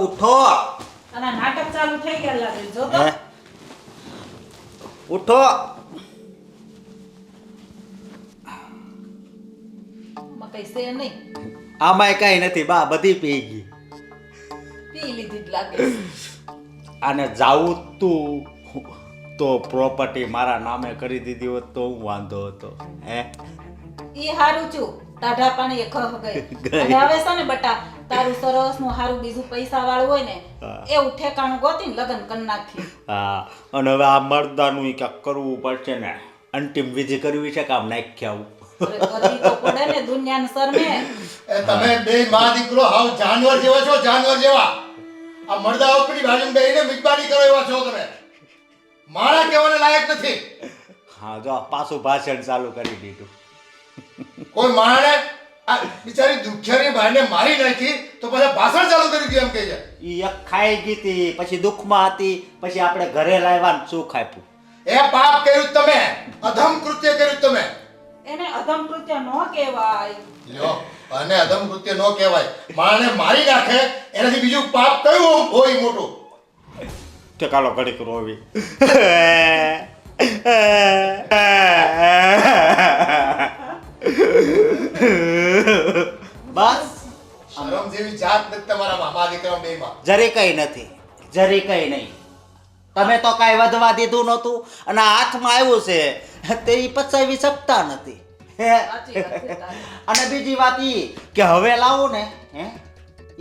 ઉઠો. અને નાટક ચાલુ થઈ ગયા લાગે જો તો હે? ઉઠો. કઈ છે નહીં આમાંય કઈ નથી બા, બધી પી ગઈ. પી લીધી જ લાગે આને જાવું તું તો પ્રોપર્ટી મારા નામે કરી દીધી હોત તો હું વાંધો હતો. હે ઈ હારું છું ટાઢા પાણી એ ખહ ગઈ અને હવે છે ને બટા તારું સરસ નું હારું બીજું પૈસા વાળું હોય ને એવું ઠેકાણું ગોતીને લગન કરી નાખી. હા, અને હવે આ મર્દાનું ઈ કાંઈક કરવું પડશે ને. અંતિમ વિધિ કરવી છે કામ નાખી આવું. અરે કરવી તો પડે ને દુનિયાને શરમે. એ તમે બે માં દીકરો હાવ જાનવર જેવા છો, જાનવર જેવા. આ મરદા ઉપરની બાજુમાં બેહીને મિજબાની કરો એવા છો તમે. મારા કહેવાને લાયક નથી. હા, જો આ પાછું ભાષણ ચાલુ કરી દીધું. કોઈ માણે આ બિચારી દુખિયાની ભાઈને મારી નાખી તો પછી ભાષણ ચાલુ કરી દીધું એમ કહે છે. ઈ એક ખાઈ ગઈ હતી, પછી દુઃખમાં હતી, પછી આપણે ઘરે લાવ્યા ને સુખ આપ્યું. એ પાપ કર્યું તમે, અધમ કૃત્ય કર્યું તમે. એને અધમ કૃત્ય ન કહેવાય. લ્યો, અને અધમ કૃત્ય ન કહેવાય. માણને મારી નાખે એનાથી બીજું પાપ કયું હોય મોટું? ઠેકાલો ઘડીક રોવી. બસ શરમ જેવી જાત નથી તમારા મામા દીકરા બેમાં. જરી કઈ નથી, જરી કઈ નહીં. તમે તો કાંઈ વધવા દીધું નહોતું અને હાથમાં આવ્યું છે તે ઈ પચાવી શકતા નથી. હે? સાચી વાત છે તારી. અને બીજી વાત ઈ કે હવે લાવો ને, હે,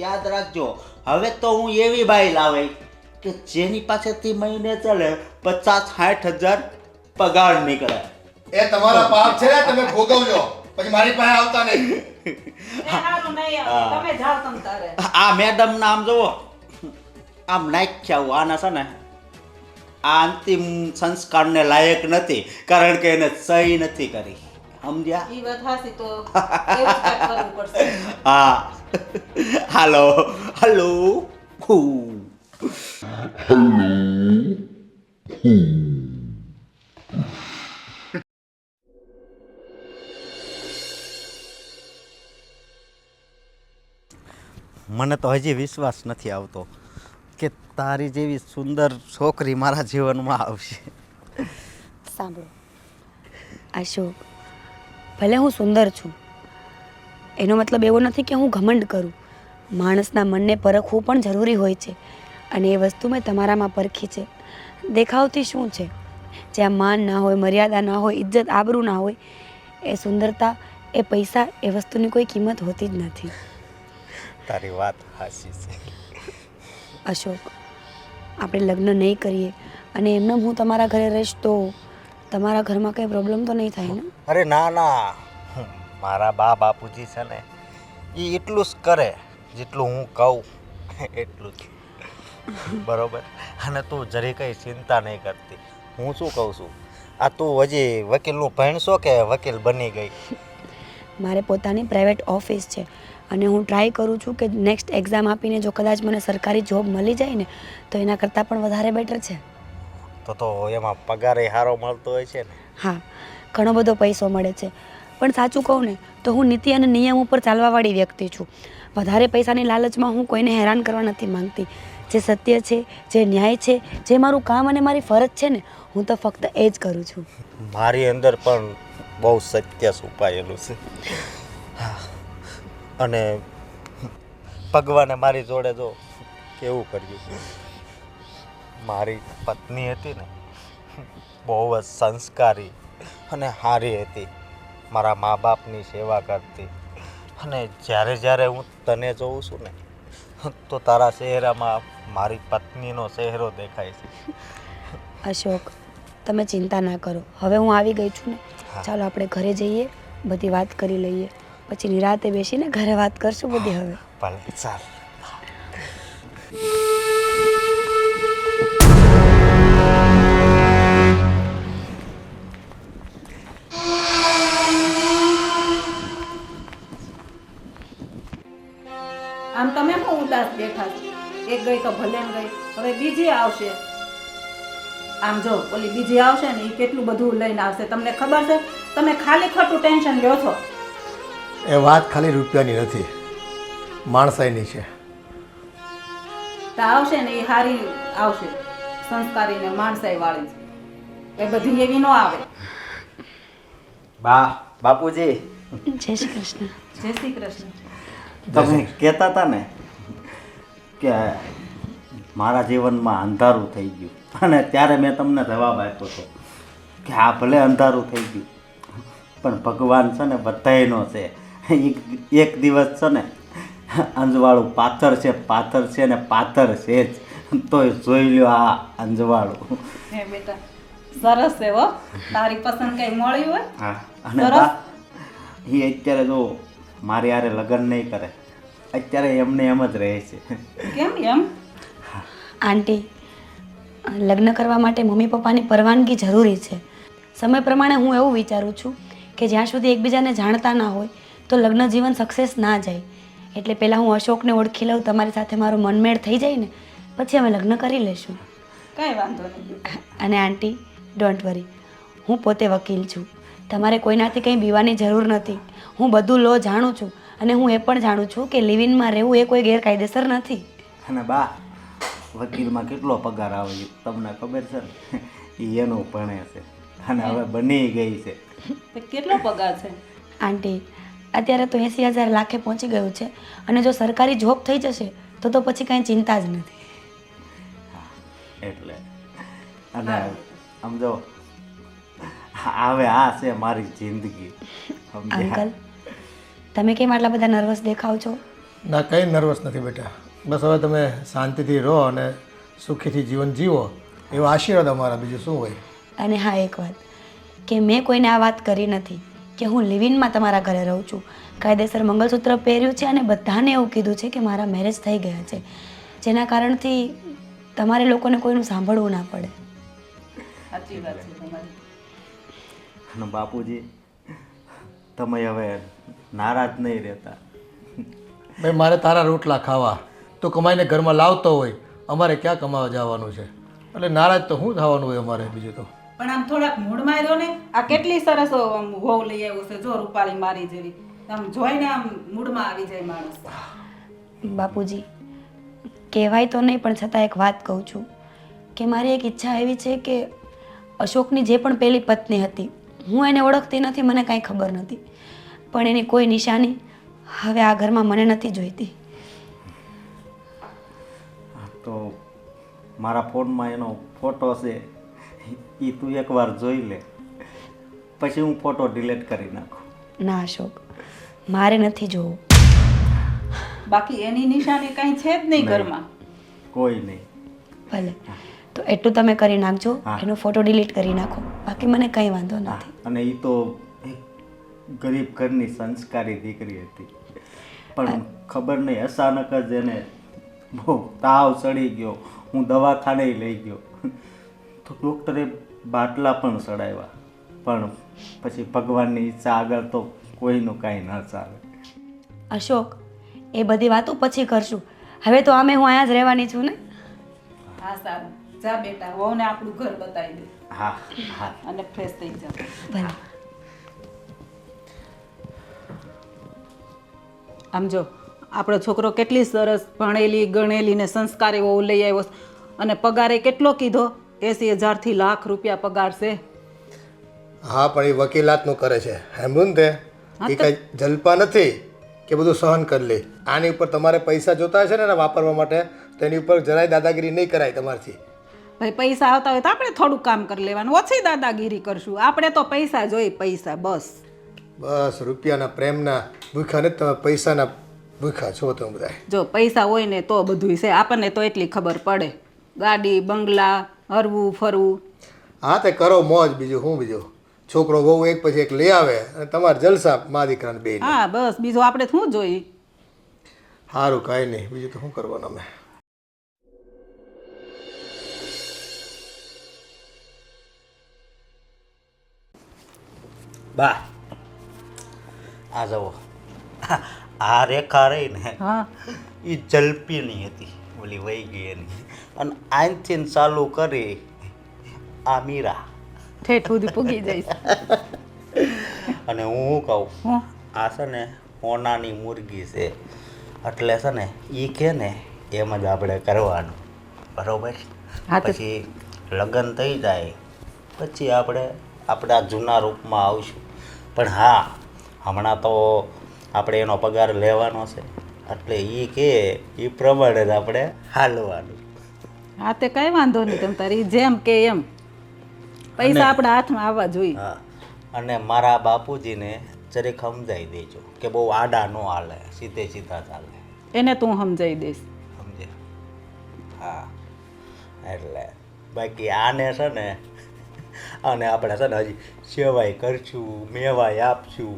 યાદ રાખજો, હવે તો હું એવી બાઈ લાવે કે જેની પાસેથી મહિને ચાલે 50-60 હજાર પગાર નીકળે. એ તમારા પાપ છે ને, તમે ભોગવજો. પછી મારી પાસે આવતા નહીં. એ હારું નહીં આવે. તમે જાઓ તમ તારે. આ મેડમ ના આમ જુઓ, આમ નાખ્યા આના છે ને, આ અંતિમ સંસ્કારને લાયક નથી કારણ કે એને સહી નથી કરી. સમજ્યા? ઈ વાત હાસી તો એવું જ કાંઈક કરવું પડશે. હા. હાલો હાલો. મને તો હજી વિશ્વાસ નથી આવતો કે તારી જેવી સુંદર છોકરી મારા જીવનમાં આવશે. સાંભળો અશોક, ભલે હું સુંદર છું એનો મતલબ એવો નથી કે હું ઘમંડ કરું. માણસના મનને પરખવું પણ જરૂરી હોય છે અને એ વસ્તુ મેં તમારામાં પરખી છે. દેખાવથી શું છે? જ્યાં માન ના હોય, મર્યાદા ના હોય, ઇજ્જત આબરૂ ના હોય, એ સુંદરતા, એ પૈસા, એ વસ્તુની કોઈ કિંમત હોતી જ નથી. તારી વાત હાચી છે. અશોક, આપણે લગ્ન નહીં કરીએ અને એમને હું તમારા ઘરે રહીશ તો તમારા ઘરમાં કંઈ પ્રોબ્લેમ તો નહીં થાય ને? અરે ના ના, મારા બા બાપુજી છે ને એ એટલું જ કરે જેટલું હું કહું એટલું જ. બરોબર? અને તું જરી કંઈ ચિંતા નહીં કરતી. હું શું કહું છું, આ તું હજી વકીલનું ભણશો કે વકીલ બની ગઈ? મારે પોતાની પ્રાઇવેટ ઓફિસ છે અને હું ટ્રાય કરું છું કે નેક્સ્ટ એક્ઝામ આપીને જો કદાચ મને સરકારી જોબ મળી જાય ને તો એના કરતાં પણ વધારે બેટર છે. તો એમાં પગારે સારો મળતો હોય છે ને? હા, ઘણો બધો પૈસો મળે છે. પણ સાચું કહું ને તો હું નીતિ અને નિયમ ઉપર ચાલવાવાળી વ્યક્તિ છું. વધારે પૈસાની લાલચમાં હું કોઈને હેરાન કરવા નથી માંગતી. જે સત્ય છે, જે ન્યાય છે, જે મારું કામ અને મારી ફરજ છે ને, હું તો ફક્ત એ જ કરું છું. મારી અંદર પણ બહુ સત્ય છુપાયેલું છે. અને ભગવાને મારી જોડે જો કેવું કર્યું. મારી પત્ની હતી ને બહુ જ સંસ્કારી અને સારી હતી. મારા મા બાપની સેવા કરતી. અને જ્યારે જ્યારે હું તને જોઉં છું ને તો તારા ચહેરામાં મારી પત્નીનો ચહેરો દેખાય છે. અશોક, તમે ચિંતા ના કરો. હવે હું આવી ગઈ છું ને, ચાલો આપણે ઘરે જઈએ, બધી વાત કરી લઈએ, પછી નિરાતે બેસીને ઘરે વાત કરશું બધી. હવે ભલે, ચાલ. આમ તમે શું ઉદાસ બેઠા છો? એક ગઈ તો ભલે ને ગઈ, હવે બીજી આવશે. આમ જો ઓલી બીજી આવશે ને એ કેટલું બધું લઈને આવશે તમને ખબર છે? તમે ખાલી ખોટું ટેન્શન લ્યો છો. એ વાત ખાલી રૂપિયાની નથી, માણસાઈની છે. તો આવશે ને એ હારી આવશે, સંસ્કારી ને માણસાઈ વાળી જ. એ બધી એવી ન આવે. બાપુજી, જય શ્રી કૃષ્ણ. જય શ્રી કૃષ્ણ. તમે કહેતા હતા ને કે મારા જીવનમાં અંધારું થઈ ગયું, અને ત્યારે મેં તમને જવાબ આપ્યો હતો કે આ ભલે અંધારું થઈ ગયું પણ ભગવાન છે ને બધાયનો છે. એક દિવસ છે ને અંજવાળું પાથર છે ને પાથર છે જ, તોય જોઈ લ્યો આ અંજવાળું. હે બેટા, સરસ છે હો. તારી પસંદ કઈ મળ્યું હોય? હા, અને સરસ. બા એ અત્યારે જો મારી હારે લગ્ન નહીં કરે, અત્યારે એમને એમ જ રહે છે. કેમ એમ? આંટી, લગ્ન કરવા માટે મમ્મી પપ્પાની પરવાનગી જરૂરી છે. સમય પ્રમાણે હું એવું વિચારું છું કે જ્યાં સુધી એકબીજાને જાણતા ના હોય તો લગ્ન જીવન સક્સેસ ના જાય. એટલે પહેલાં હું અશોકને ઓળખી લઉં, તમારી સાથે મારો મનમેળ થઈ જાય ને પછી અમે લગ્ન કરી લઈશું. કઈ વાંધો નહીં. અને આંટી, ડોન્ટ વરી, હું પોતે વકીલ છું. તમારે કોઈનાથી કંઈ બીવાની જરૂર નથી. હું બધું લો જાણું છું, અને હું એ પણ જાણું છું કે લિવિનમાં રહેવું એ કોઈ ગેરકાયદેસર નથી. અને બા, વકીલમાં કેટલો પગાર આવે છે તમને ખબર છે ને? એ એનું ભણે છે અને હવે બની ગઈ છે. તો કેટલો પગાર છે? આંટી, અત્યારે તો 80,000 લાખે પહોંચી ગયું છે, અને જો સરકારી જોબ થઈ જશે તો પછી કાંઈ ચિંતા જ નથી. એટલે અને સમજો હવે આ છે મારી જિંદગી. અંકલ, તમે કેમ આટલા બધા નર્વસ દેખાવ છો? ના, કંઈ નર્વસ નથી બેટા. બસ હવે તમે શાંતિથી રહો અને સુખીથી જીવન જીવો, એવો આશીર્વાદ અમારા, બીજું શું હોય. અને હા, એક વાત કે મેં કોઈને આ વાત કરી નથી કે હું લિવિનમાં તમારા ઘરે રહું છું. કાયદેસર મંગળસૂત્ર પહેર્યું છે અને બધાને એવું કીધું છે કે મારા મેરેજ થઈ ગયા છે, જેના કારણથી તમારે લોકોને કોઈનું સાંભળવું ના પડે. સાચી વાત છે તમારી. અને બાપુજી, તમે હવે નારાજ નહીં રહેતા. ભાઈ, મારે તારા રોટલા ખાવા, તો કમાઈને ઘરમાં લાવતો હોય, અમારે ક્યાં કમાવા જવાનું છે? એટલે નારાજ તો શું થવાનું હોય અમારે, બીજું તો. પણ આમ થોડાક મૂડમાં રહ્યો ને. આ કેટલી સરસ આમ વહુ લઈ આવ્યો છે, જો રૂપાળી મારી જેવી. આમ જોઈને આમ મૂડમાં આવી જાય માણસ. બાપુજી, કહેવાય તો નહીં પણ છતાં એક વાત કહું છું કે મારી એક ઈચ્છા એવી છે કે અશોકની જે પણ પહેલી પત્ની હતી, હું એને ઓળખતી નથી, મને કાંઈ ખબર નથી, પણ એની કોઈ નિશાની હવે આ ઘરમાં મને નથી જોઈતી. તો મારા ફોનમાં એનો ફોટો છે, એ તું એકવાર જોઈ લે, પછી હું ફોટો ડિલીટ કરી નાખું. ના અશોક, મારે નથી જોવું. બાકી એની નિશાની કઈ છે જ નહીં ઘરમાં. કોઈ નહીં. ભલે, તો એટલું તમે કરી નાખજો, હા. એનો ફોટો ડિલીટ કરી નાખો, બાકી મને કંઈ વાંધો હા, નથી. અને એ તો એક ગરીબ ઘરની સંસ્કારી દીકરી હતી, પણ ખબર નહીં અચાનક જ એને બહુ તાવ ચડી ગયો. હું દવાખાને લઈ ગયો તો ડૉક્ટરે બાટલા પણ ચડાવ્યા, પણ પછી ભગવાનની ઈચ્છા આગળ તો કોઈનું કાંઈ ન ચાલે. અશોક, એ બધી વાતો પછી કરશું. હવે તો અમે હું અહીંયા જ રહેવાની છું ને. હા સારું, જા બેટા, વહુને આપણું ઘર બતાવી દે હા હા. અને ફ્રેશ થઈ જા. ભલે. આમ જો, આપણો છોકરો કેટલી સરસ ભણેલી ગણેલી ને સંસ્કારી વહુ લઈ આવ્યો, અને પગારે કેટલો કીધો? 80,000 લાખ રૂપિયા પગાર છે. હા, પણ એ વકીલાતનું કરે છે, હેમુન તે એ કઈ જલપા નથી કે બધું સહન કરી લે. આની ઉપર તમારે પૈસા જોતા હશે ને એને વાપરવા માટે, તો એની ઉપર જરાય દાદાગીરી નહીં કરાય તમારથી. ભાઈ, પૈસા આવતા હોય તો આપણે થોડું કામ કરી લેવાનું, ઓછી દાદાગીરી કરશું. આપણે તો પૈસા જોઈએ, પૈસા બસ. બસ રૂપિયાના પ્રેમના ભૂખા નથી, તમે પૈસાના ભૂખા છો તમે બધા. જો પૈસા હોય ને તો બધું છે, આપણને તો એટલી ખબર પડે. ગાડી બંગલા, હરવું ફરવું. હા, તે કરો મોજ, બીજું શું? બીજું છોકરો બહુ એક પછી એક લઈ આવે અને તમારે જલસા મા દીકરાને બે. હા બસ, બીજું આપણે શું જોઈએ? સારું, કાંઈ નહીં, બીજું તો શું કરવાનું અમે. બા, આ જુઓ, આ રેખા રહી ને, હા, એ જલપીની હતી, ઓલી વહી ગઈ એની. અને આનથી ચાલુ કરી આ મીરા, ઠેઠ સુધી પૂગી જઈશ. અને હું કહું, હું આ છે ને હોનાની મુરગી છે, એટલે છે ને એ કે ને એમ જ આપણે કરવાનું, બરોબર? હા તો પછી લગ્ન થઈ જાય પછી આપણે આપણા જૂના રૂપમાં આવશું. પણ હા, હમણાં તો આપણે એનો પગાર લેવાનો છે, એટલે એ કે એ પ્રમાણે જ આપણે હાલવાનું. હા તે કઈ વાંધો નહીં, તમ તારી જેમ કે એમ પૈસા આપણા હાથમાં આવવા જોઈએ. હા, અને મારા બાપુજીને જરીક સમજાવી દેજો કે બહુ આડા ન હાલે, સીધે સીધા ચાલે, એને તું સમજાવી દઈશ. સમજે? હા, એટલે બાકી આને છે ને, અને આપણે છે ને હજી સેવાય કરશું, મેવાય આપશું,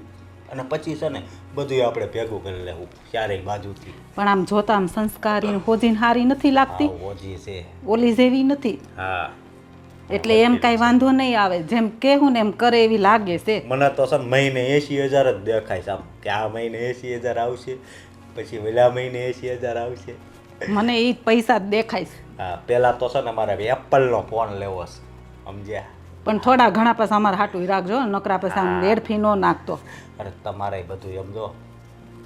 અને પછી છે ને બધું આપણે ભેગું કરી લેવું ચારેય બાજુથી. પણ આમ જોતા આમ સંસ્કારી હોજીન હારી નથી લાગતી, હા, ઓજી છે. ઓલી જેવી નથી, હા, એટલે એમ કઈ વાંધો નહીં આવે. જેમ કહેવું ને એમ કરે એવી લાગે છે. મને તો છે ને મહિને 80,000 જ દેખાય છે આમ, કે આ મહિને 80,000 આવશે, પછી ઓલા મહિને 80,000 આવશે. મને એ પૈસા જ દેખાય છે. હા, પહેલાં તો છે ને મારે એપલનો ફોન લેવો છે, સમજ્યા? પણ થોડા ઘણા પછી અમારે હાટું રાખજો, નકરા પછી આમ વેડફી ન નાખતો. અરે તમારે બધું એમ જો,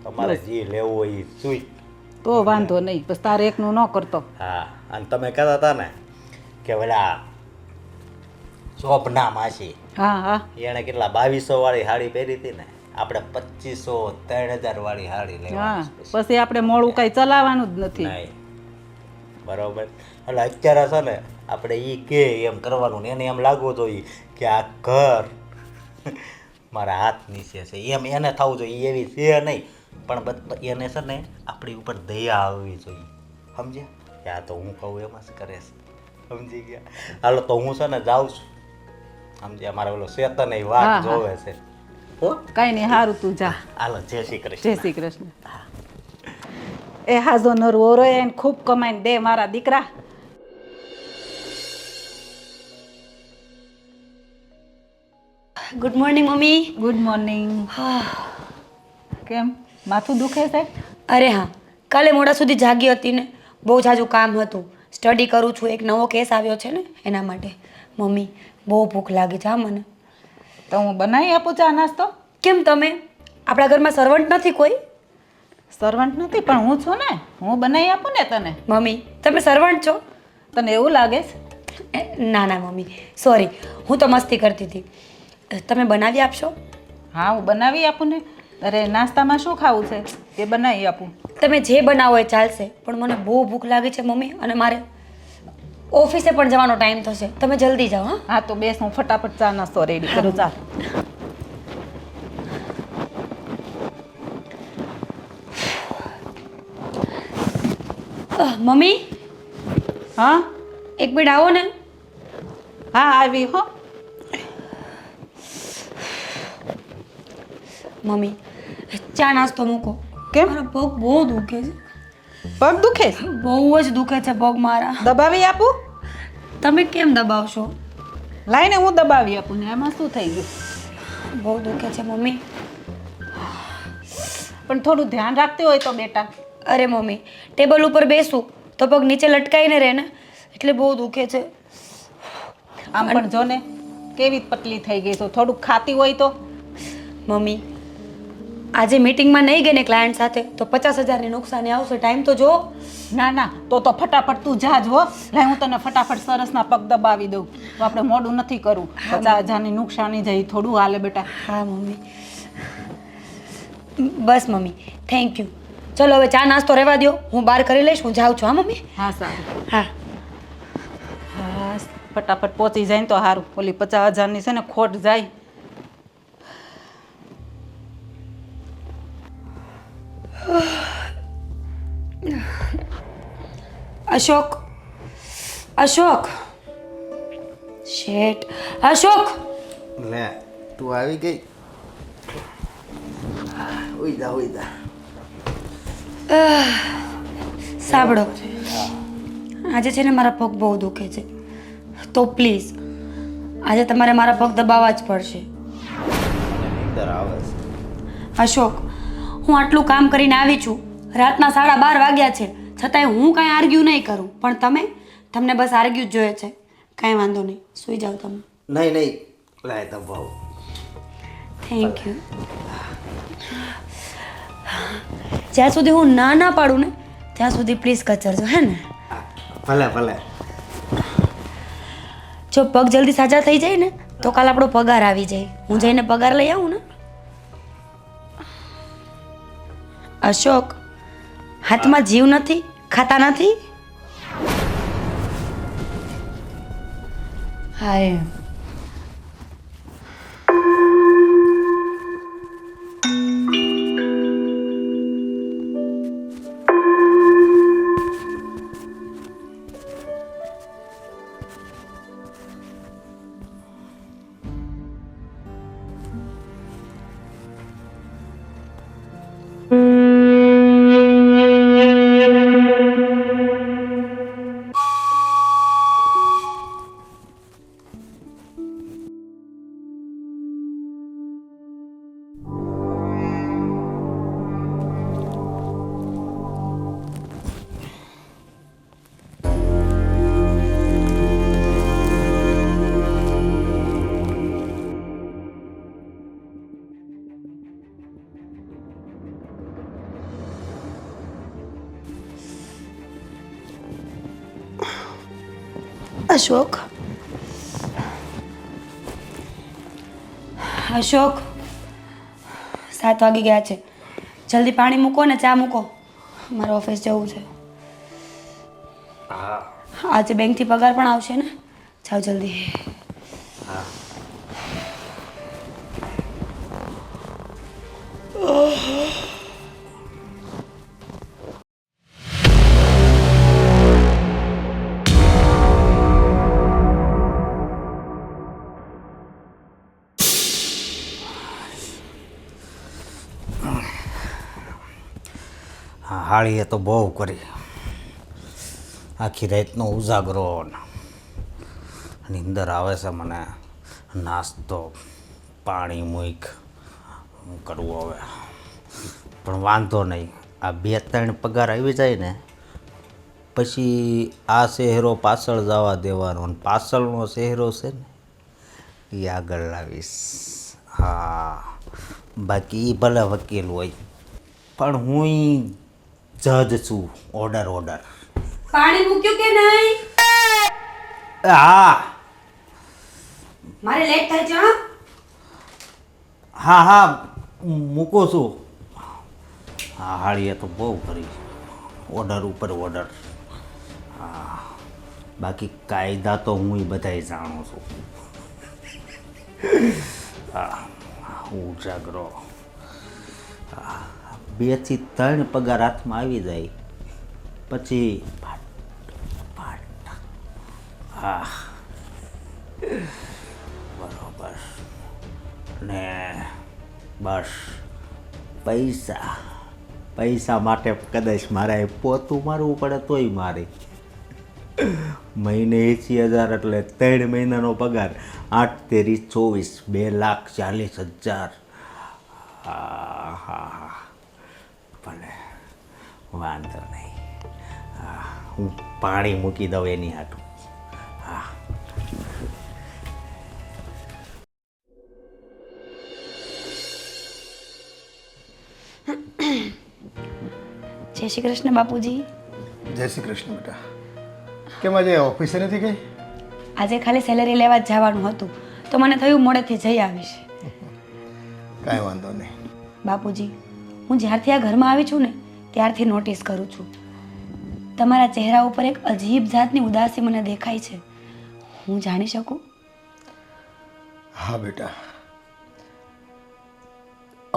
તમારે જે લેવું હોય એ સુઈ. તો વાંધો નહીં, પછી તારે એકનું ન કરતો. હા, અને તમે કહેતા હતા ને કે ઓલા શોભના માસી, હા હા એણે કેટલા 2200 વાળી સાડી પહેરી હતી ને, આપણે 2500 3000 વાળી સાડી હા, લેવાની. પછી આપણે મોડું કઈ ચલાવવાનું જ નથી. નહીં, બરોબર? એટલે અત્યારે છે ને આપણે એ કે એમ કરવાનું ને, એને એમ લાગવું જોઈએ કે આ ઘર મારા હાથ નીચે છે, એમ એને થવું જોઈએ. એવી છે નહીં, પણ એને છે ને આપણી ઉપર દયા આવવી જોઈએ, સમજ્યા? કે આ તો હું કહું એમ જ કરે છે, સમજી ગયા? હાલો તો હું છે ને જાઉં છું, સમજ્યા? મારે ઓલો શેતન એ હા, વાત હા. જોવે છે. હો, કઈ નહીં, સારું તું જા. હાલો, જય શ્રી કૃષ્ણ. જય શ્રી કૃષ્ણ. એ હાજો નરવો રોય એને ખૂબ કમાઈને દે મારા દીકરા. Good morning mummy. Good morning. કેમ માથું દુખે છે? અરે હા, કાલે મોડા સુધી જાગી હતી ને, બહુ જાજુ કામ હતું. સ્ટડી કરું છું, એક નવો કેસ આવ્યો છે ને એના માટે. મમ્મી બહુ ભૂખ લાગી છે હા મને. તો હું બનાવી આપું ચા નાસ્તો? કેમ તમે? આપણા ઘરમાં સર્વન્ટ નથી કોઈ? સર્વન્ટ નથી, પણ હું છું ને, હું બનાવી આપું ને તને. મમ્મી તમે સર્વન્ટ છો? તને એવું લાગે છે? ના ના મમ્મી, સોરી, હું તો મસ્તી કરતી હતી. તમે બનાવી આપશો? હા, હું બનાવી આપું ને. અરે નાસ્તામાં શું ખાવું છે એ બનાવી આપું. તમે જે બનાવો એ ચાલશે, પણ મને બહુ ભૂખ લાગી છે મમ્મી, અને મારે ઓફિસે પણ જવાનો ટાઈમ થશે. તમે જલ્દી જાઓ. હા હા તો બેસ, હું ફટાફટ ચા નાસ્તો રેડી કરું. ચાલ. મમ્મી હા એક મિનિટ આવો ને. હા આવી હો. મમ્મી ચા નાસ્તો મૂકો. કેમ? મારો પગ બહુ દુખે છે. પગ દુખે છે? બહુ જ દુખે છે પગ મારા. દબાવી આપું? તમે કેમ દબાવશો? લાઈને હું દબાવી આપું ને, એમાં શું થઈ ગયું? બહુ દુખે છે મમ્મી. પણ થોડું ધ્યાન રાખતી હોય તો બેટા. અરે મમ્મી, ટેબલ ઉપર બેસું તો પગ નીચે લટકાઈને રહે ને, એટલે બહુ દુખે છે. આમ પણ જો ને કેવી પતલી થઈ ગઈ છો. થોડુંક ખાતી હોય તો. મમ્મી આજે મીટિંગમાં નહીં ગઈ ને ક્લાયન્ટ સાથે તો 50,000ની નુકસાની આવશે. ટાઈમ તો જો. ના ના, તો ફટાફટ તું જા જો. લાય હું તને ફટાફટ સરસના પગ દબાવી દઉં. તો આપણે મોડું નથી કરવું. 50,000ની નુકસાની જાય થોડું હાલે બેટા. હા mummy, bus mummy, thank you. ચલો હવે ચા નાસ્તો રહેવા દો, હું બહાર કરી લઈશ. હું જાઉં છું. હા મમ્મી. હા સારું. હા બસ ફટાફટ પહોંચી જાય ને તો સારું. ઓલી 50,000ની છે ને ખોટ જાય. અશોક, અશોક, શેટ, અશોક. લે, તું આવી ગઈ. ઉઈ જા. સાંભળો, આજે છે ને મારા પગ બહુ દુખે છે, તો પ્લીઝ આજે તમારે મારા પગ દબાવવા જ પડશે. નીંદર આવે છે. અશોક, હું આટલું કામ કરીને આવી છું, રાતના 12:30 વાગ્યા છે, છતાંય હું કાંઈ આર્ગ્યુ નહીં કરું, પણ તમને બસ આર્ગ્યુ જ જોઈએ છે. કાંઈ વાંધો નહીં, સૂઈ જાઓ તમે. નહીં, લાય દબાવ. Thank you. જ્યાં સુધી હું ના પાડું ને ત્યાં સુધી પ્લીઝ કચરજો હે ને. ભલે ભલે. જો પગ જલ્દી સાજા થઈ જાય ને તો કાલ આપણો પગાર આવી જાય. હું જઈને પગાર લઈ આવું ને. અશોક, હાથમાં જીવ નથી, ખાતા નથી. હા એમ. અશોક, અશોક, 7 વાગી ગયા છે. જલ્દી પાણી મૂકો ને ચા મૂકો. મારે ઓફિસ જવું છે. આજે બેંકથી પગાર પણ આવશે ને. જાઓ જલ્દી. હાળીએ તો બહુ કરી. આખી રાતનો ઉજાગરો નીંદર આવે છે મને. નાસ્તો પાણી મૂક કરવું હવે. પણ વાંધો નહીં, આ 2-3 પગાર આવી જાય ને પછી આ શહેરો પાછળ જવા દેવાનો અને પાછળનો શહેરો છે ને એ આગળ લાવીશ. હા, બાકી એ ભલે વકીલ હોય પણ હું જજ છું. ઓર્ડર. પાણી મૂક્યું કે નહીં? હા મારે લેટ થાય છે. હા મૂકો છું. હા, હાળીએ તો બહુ કરી. ઓર્ડર ઉપર ઓર્ડર. હા, બાકી કાયદા તો હું બધાય જાણું છું. હા, ઉજાગરો. 2 થી 3 પગાર હાથમાં આવી જાય પછી હા બરોબર. ને બસ પૈસા માટે કદાચ મારે પોતું મારવું પડે તોય મારે. મહિને 80,000 એટલે 3 મહિનાનો પગાર 8 તેરી 24, 2,40,000. હા ભલે વાંધો નહીં. હા, હું પાણી મૂકી દઉં એની હાટું. હા. જય શ્રી કૃષ્ણ બાપુજી. જય શ્રી કૃષ્ણ બેટા. કેમ આજે ઓફિસે નથી ગઈ? આજે ખાલી સેલેરી લેવા જ જવાનું હતું તો મને થયું મોડેથી જઈ આવીશ. કાંઈ વાંધો નહીં. બાપુજી, હું જ્યારથી આ ઘરમાં આવી છું ને ત્યારથી નોટિસ કરું છું તમારા ચહેરા ઉપર એક અજીબ જાતની ઉદાસી મને દેખાય છે. હું જાણી શકું? હા બેટા,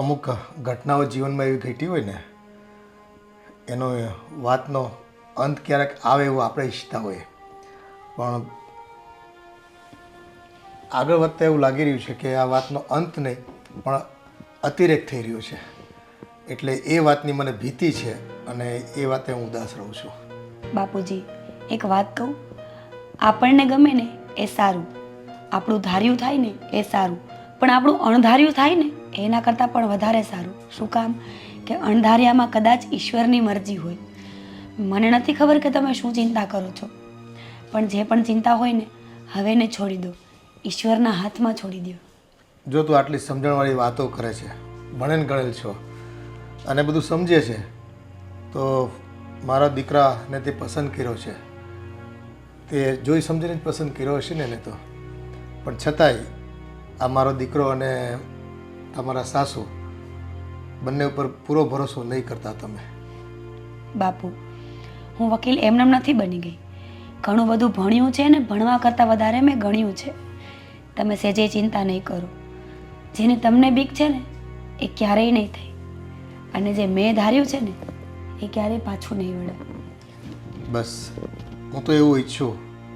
અમુક ઘટનાઓ જીવનમાં એવી ઘટી હોય ને એનો વાતનો અંત ક્યારેક આવે એવું આપણે ઈચ્છતા હોઈએ, પણ આગળ વધતા એવું લાગી રહ્યું છે કે આ વાતનો અંત નહીં પણ અતિરેક થઈ રહ્યો છે. એટલે એ વાતની મને ભીતિ છે અને એ વાતે હું ઉદાસ રહું છું. બાપુજી, એક વાત કહું, આપણને ગમે ને એ સારું, આપણું ધાર્યું થાય ને એ સારું, પણ આપણું અણધાર્યું થાય ને એના કરતાં પણ વધારે સારું. શું કામ કે અણધાર્યામાં કદાચ ઈશ્વરની મરજી હોય. મને નથી ખબર કે તમે શું ચિંતા કરો છો, પણ જે પણ ચિંતા હોય ને હવે એને છોડી દો, ઈશ્વરના હાથમાં છોડી દો. જો તું આટલી સમજણવાળી વાતો કરે છે, ભણેલ ગણેલ છો અને બધું સમજે છે, તો મારા દીકરાને તે પસંદ કર્યો છે, તે જોઈ સમજીને જ પસંદ કર્યો હશે ને એને તો. પણ છતાંય આ મારો દીકરો અને તમારા સાસુ બંને ઉપર પૂરો ભરોસો નહીં કરતા તમે. બાપુ, હું વકીલ એમનેમ નથી બની ગઈ. ઘણું બધું ભણ્યું છે ને ભણવા કરતાં વધારે મેં ગણ્યું છે. તમે સેજે ચિંતા નહીં કરો. જેની તમને બીક છે ને એ ક્યારેય નહીં થાય, અને જે મેં ધાર્યું છે ને એ ક્યારેય પાછું નહીં વળે. બસ હું તો એવું ઈચ્છું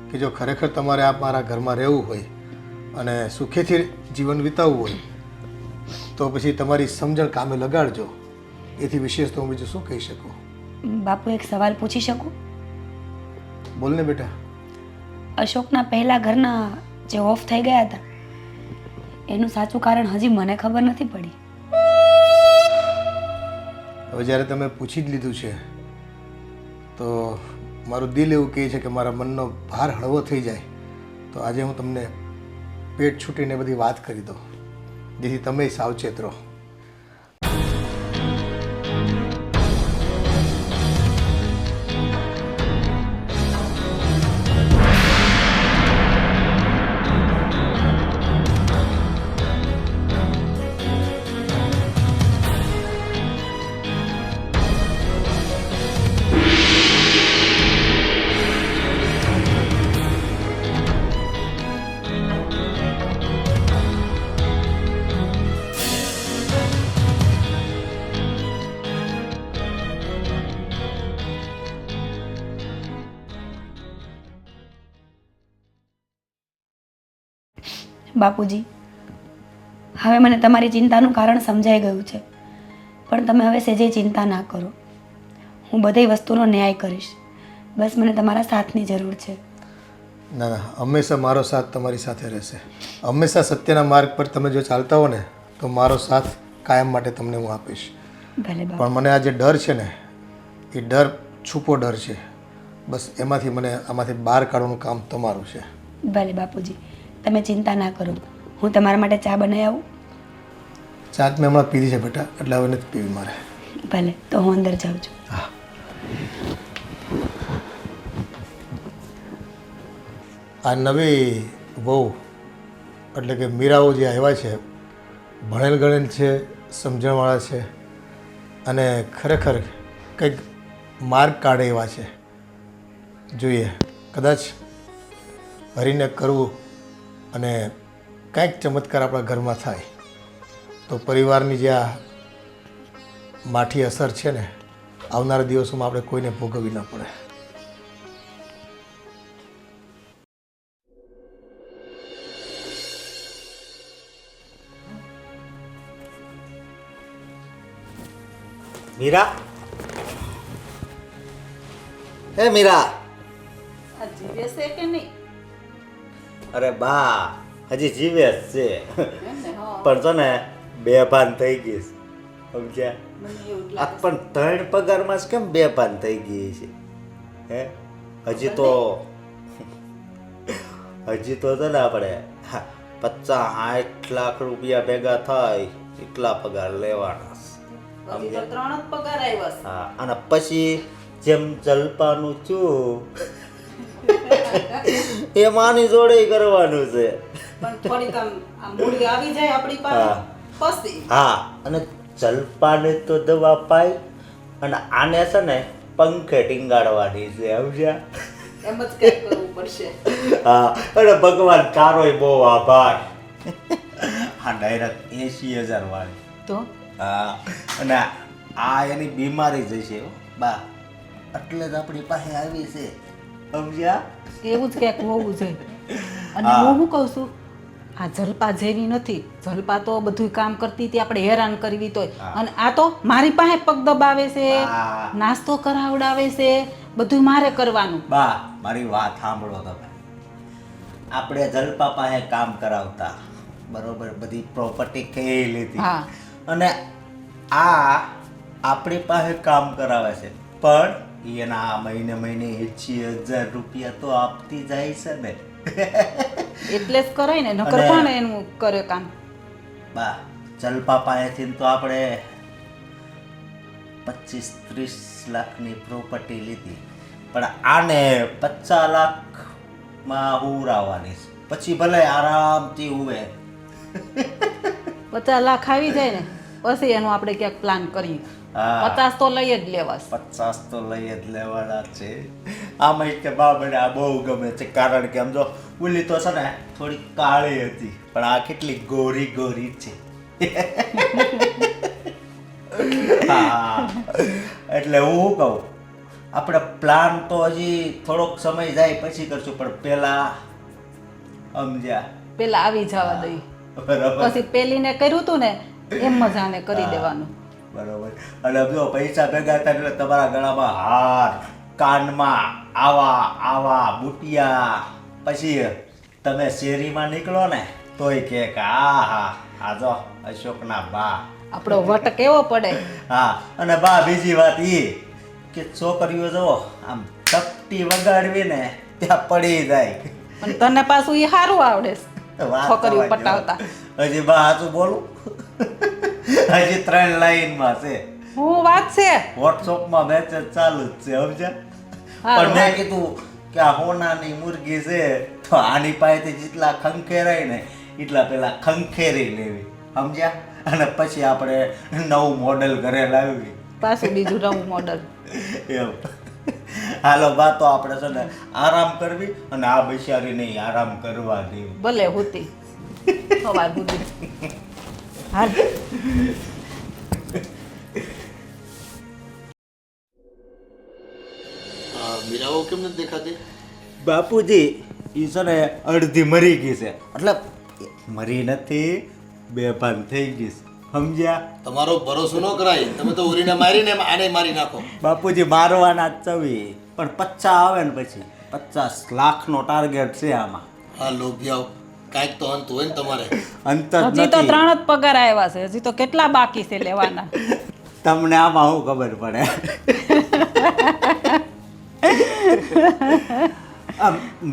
કે જો ખરેખર તમારે આ મારા ઘરમાં રહેવું હોય અને સુખેથી જીવન વિતાવવું હોય તો પછી તમારી સમજણ કામે લગાડજો. એથી વિશેષ તો હું બીજું શું કહી શકું. બાપુ, એક સવાલ પૂછી શકું? બોલ ને બેટા. અશોકના પહેલા ઘરના જે ઓફ થઈ ગયા હતા એનું સાચું કારણ હજી મને ખબર નથી પડી. હવે જ્યારે તમે પૂછી જ લીધું છે તો મારું દિલ એવું કહે છે કે મારા મનનો ભાર હળવો થઈ જાય. તો આજે હું તમને પેટ છૂટીને બધી વાત કરી દઉં, જેથી તમે સાવચેત રહો. બાપુજી, હવે મને તમારી ચિંતાનું કારણ સમજાઈ ગયું છે, પણ તમે હવે સેજે ચિંતા ના કરો. હું બધી વસ્તુનો ન્યાય કરીશ. બસ મને તમારા સાથની જરૂર છે. ના ના, હંમેશા મારો સાથ તમારી સાથે રહેશે. હંમેશા સત્યના માર્ગ પર તમે જો ચાલતા હો ને તો મારો સાથ કાયમ માટે તમને હું આપીશ. ભલે બાપુ. પણ મને આ જે ડર છે ને એ ડર છૂપો ડર છે. બસ એમાંથી મને આમાંથી બહાર કાઢવાનું કામ તમારું છે. ભલે બાપુજી, તમે ચિંતા ના કરો. હું તમારા માટે ચા બનાવી આવું? ચા મેં હમણાં પીધી છે બેટા, એટલે હવે નથી પીવી મારે. ભલે, તો હું અંદર જાઉં છું. હા. આ નવી વહુ એટલે કે મીરાઓ જે આવ્યા છે, ભણેલ ગણેલ છે, સમજણવાળા છે અને ખરેખર કંઈક માર્ગ કાઢે એવા છે. જોઈએ, કદાચ હરીને કરવું અને કંઈક ચમત્કાર આપણા ઘરમાં થાય તો પરિવારની જે આ માઠી અસર છે ને આવનારા દિવસોમાં આપણે કોઈને ભોગવવી ન પડે. મીરા, હે મીરા. આ જીવે છે કે નહીં? અરે બા, હજી જીવે જ છે, એમ ને? હા, પણ છે ને બેભાન થઈ ગઈ છે, સમજ્યા? મને એવું જ આ લાગે પણ 3 પગારમાં જ કેમ બેભાન થઈ ગઈ છે? હે હજી તો છે ને આપણે 50-60 લાખ રૂપિયા ભેગા થાય એટલા પગાર લેવાના છે. હજી તો 3 જ પગાર આવ્યા છે. હા, અને પછી જેમ જલપાનું છું એ માની જોડે કરવાનું છે. પણ થોડીક આમ મૂડી આવી જાય આપણી પાસે પછી. હા, અને જલપાને તો દવા પાઈ અને આને છે ને પંખે ટીંગાડવાની છે, સમજ્યા? એમ જ કંઈક કરવું પડશે. હા, અને ભગવાન તારોય બહુ આભાર. હા, ડાયરેક્ટ 80,000 વાળી. તો હા, અને આ એની બીમારી જ છે બા, એટલે જ આપણી પાસે આવી છે, સમજ્યા? એવું જ કંઈક હોવું જોઈએ. અને હું શું કહું છું, આ જલપા જેવી નથી. જલપા તો બધું કામ કરતી હતી, આપણે હેરાન કરવી તોય. અને આ તો મારી પાસે પગ દબાવે છે, હા. નાસ્તો કરાવડાવે છે, બધું મારે કરવાનું. બા, મારી વાત સાંભળો તમે. આપણે જલપા પાસે કામ કરાવતા, બરોબર, બધી પ્રોપર્ટી ખેઈ લીધી, હા, અને આ આપણી પાસે કામ કરાવે છે, પણ એના મહિને 80,000 રૂપિયા તો આપતી જાય છે ને. એટલે જ કરાય ને, નકર કોણ એનું કરે કામ? બા, જલપા પાસેથી તો આપણે 25-30 લાખની પ્રોપર્ટી લીધી, પણ આને 50 લાખમાં ઉરાવવાની છે. પછી ભલે આરામથી ઉવે. 50 લાખ આવી જાય ને પછી એનો આપણે ક્યાંક પ્લાન કરીએ. હા. 50 તો લઈ જ લેવા છે. 50 તો લઈ જ લેવાના છે. આમાં કે બાબને આ બહુ ગમે છે, કારણ કે આમ જો ઓલી તો છે ને થોડી કાળી હતી, પણ આ કેટલી ગોરી ગોરી છે. હા, એટલે હું શું કહું, આપણે પ્લાન તો હજી થોડોક સમય જાય પછી કરશું, પણ પેલા સમજ્યા પેલા આવી જવા દઈ. બરાબર પછી પેલીને કર્યું તું ને એમ મજાને કરી દેવાનું. બરોબર. અને જો પૈસા ભેગા થાય એટલે તમારા ગળામાં હાર, કાનમાં આવા આવા બુટિયા, પછી તમે શેરીમાં નીકળો ને તોય કે હા હા આ જો અશોકના બા. આપણો વટ કેવો પડે. હા, અને બા બીજી વાત એ કે છોકરીઓ જો આમ તપટી વગાડવી ને ત્યાં પડી જાય. પણ તને પાછું એ સારું આવડે છે વાત છોકરીઓ થવા દ્યો. પટાવતા. હજી બા હાચું બોલું, હજી 3 લાઈનમાં છે. હું વાત છે. વોટ્સઅપમાં મેસેજ ચાલુ જ છે, સમજ્યા? હા, પણ મેં કીધું કે આ હોનાની મુરગી છે તો આની પાસેથી જેટલા ખંખેરાય ને એટલા પેલા ખંખેરી લેવી, સમજ્યા? અને પછી આપણે નવું મોડેલ ઘરે લાવવી. પાછું બીજું નવું મોડલ. એમ હાલો બા, તો આપણે છે ને આરામ કરવી અને આ બિચારીને આરામ કરવા દેવી. ભલે હોતી સવાર સુધી. હાલ મીરાઓ કેમ નથી દેખાતી? બાપુજી એ છે ને અડધી મરી ગઈ છે, એટલે મરી નથી, બેભાન થઈ ગઈ છે, સમજ્યા? તમારો ભરોસો ન કરાય. તમે તો ઉરીને મારીને આને મારી નાખો. બાપુજી મારવાના જ ચવી, પણ 50 આવે ને પછી 50 લાખનો ટાર્ગેટ છે આમાં. હા લોભિયાઓ, કાંઈક તો અંત હોય ને તમારે. અંત જ હજી તો નથી. 3 જ પગાર આવ્યા છે. હજી તો કેટલા બાકી છે લેવાના. તમને આમાં શું ખબર પડે?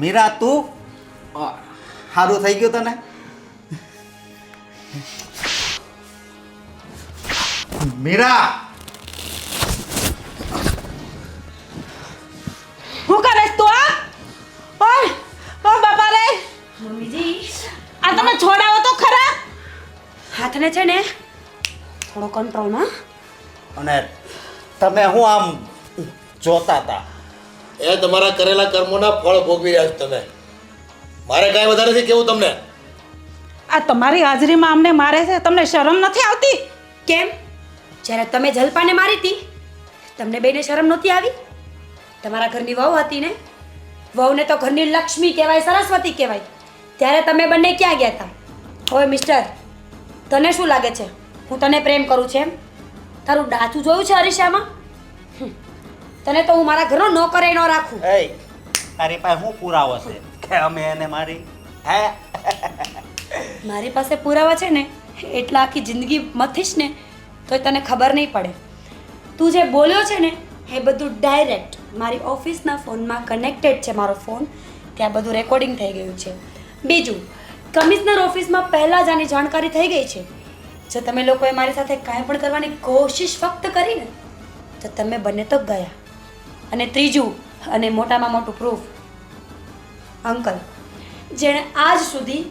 મીરા તું સારું થઈ ગયું તને? મીરા શું કરે તું? ઓય ઓ બાપા રે, મમ્મીજી આ તમે છોડાવો તો ખરા. હાથને છે ને થોડો કંટ્રોલમાં. અને તમે હું આમ જોતા હતા? એ તમારા કરેલા કર્મોના ફળ ભોગવી રહ્યા છો તમે. મારે કાંઈ વધારે નથી કેવું તમને. આ તમારી હાજરીમાં અમને મારે છે, તમને શરમ નથી આવતી? કેમ? જ્યારે તમે જલપાને મારી હતી તમને બેને શરમ નહોતી આવી? તમારા ઘરની વહુ હતી ને, વહુને તો ઘરની લક્ષ્મી કહેવાય, સરસ્વતી કહેવાય. ત્યારે તમે બંને ક્યાં ગયા હતા? ઓય મિસ્ટર, તને શું લાગે છે હું તને પ્રેમ કરું છું એમ? તારું ડાચું જોયું છે અરીસામાં? તને તો હું મારા ઘરનો નોકરે ન રાખું. એ તારી પાસે શું પુરાવો છે કે અમે એને મારી? હે? મારી પાસે પુરાવા છે ને એટલા આખી જિંદગી મથીશ ને તોય તને ખબર નહીં પડે. તું જે બોલ્યો છે ને એ બધું ડાયરેક્ટ મારી ઓફિસના ફોનમાં કનેક્ટેડ છે. મારો ફોન ત્યાં બધું રેકોર્ડિંગ થઈ ગયું છે. બીજું, કમિશનર ઓફિસમાં પહેલાં જ આની જાણકારી થઈ ગઈ છે. જો તમે લોકોએ મારી સાથે કાંઈ પણ કરવાની કોશિશ ફક્ત કરી ને તો તમે બંને તો ગયા. અને ત્રીજું અને મોટામાં મોટું પ્રૂફ, અંકલ જેણે આજ સુધી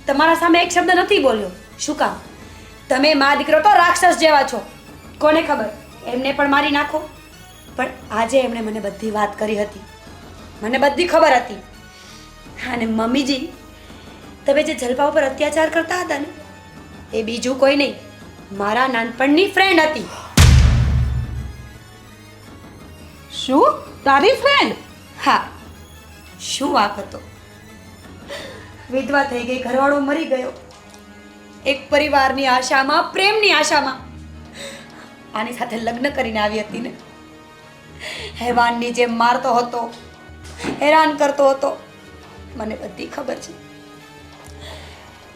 તમારા સામે એક શબ્દ નથી બોલ્યો. શું કામ? તમે મા દીકરો તો રાક્ષસ જેવા છો. કોને ખબર એમને પણ મારી નાખો. પણ આજે એમણે મને બધી વાત કરી હતી, મને બધી ખબર હતી. અને મમ્મીજી, તમે જે જલપા ઉપર અત્યાચાર કરતા હતા ને એ બીજું કોઈ નહીં, મારા નાનપણની ફ્રેન્ડ હતી. શું? તારી ફ્રેન્ડ? હા, શું વાંક હતો? વિધવા થઈ ગઈ, ઘરવાળો મરી ગયો, એક પરિવારની આશામાં, પ્રેમની આશામાં આની સાથે લગ્ન કરીને આવી હતી ને. હેવાનની જેમ મારતો હતો, હેરાન કરતો હતો, મને બધી ખબર છે.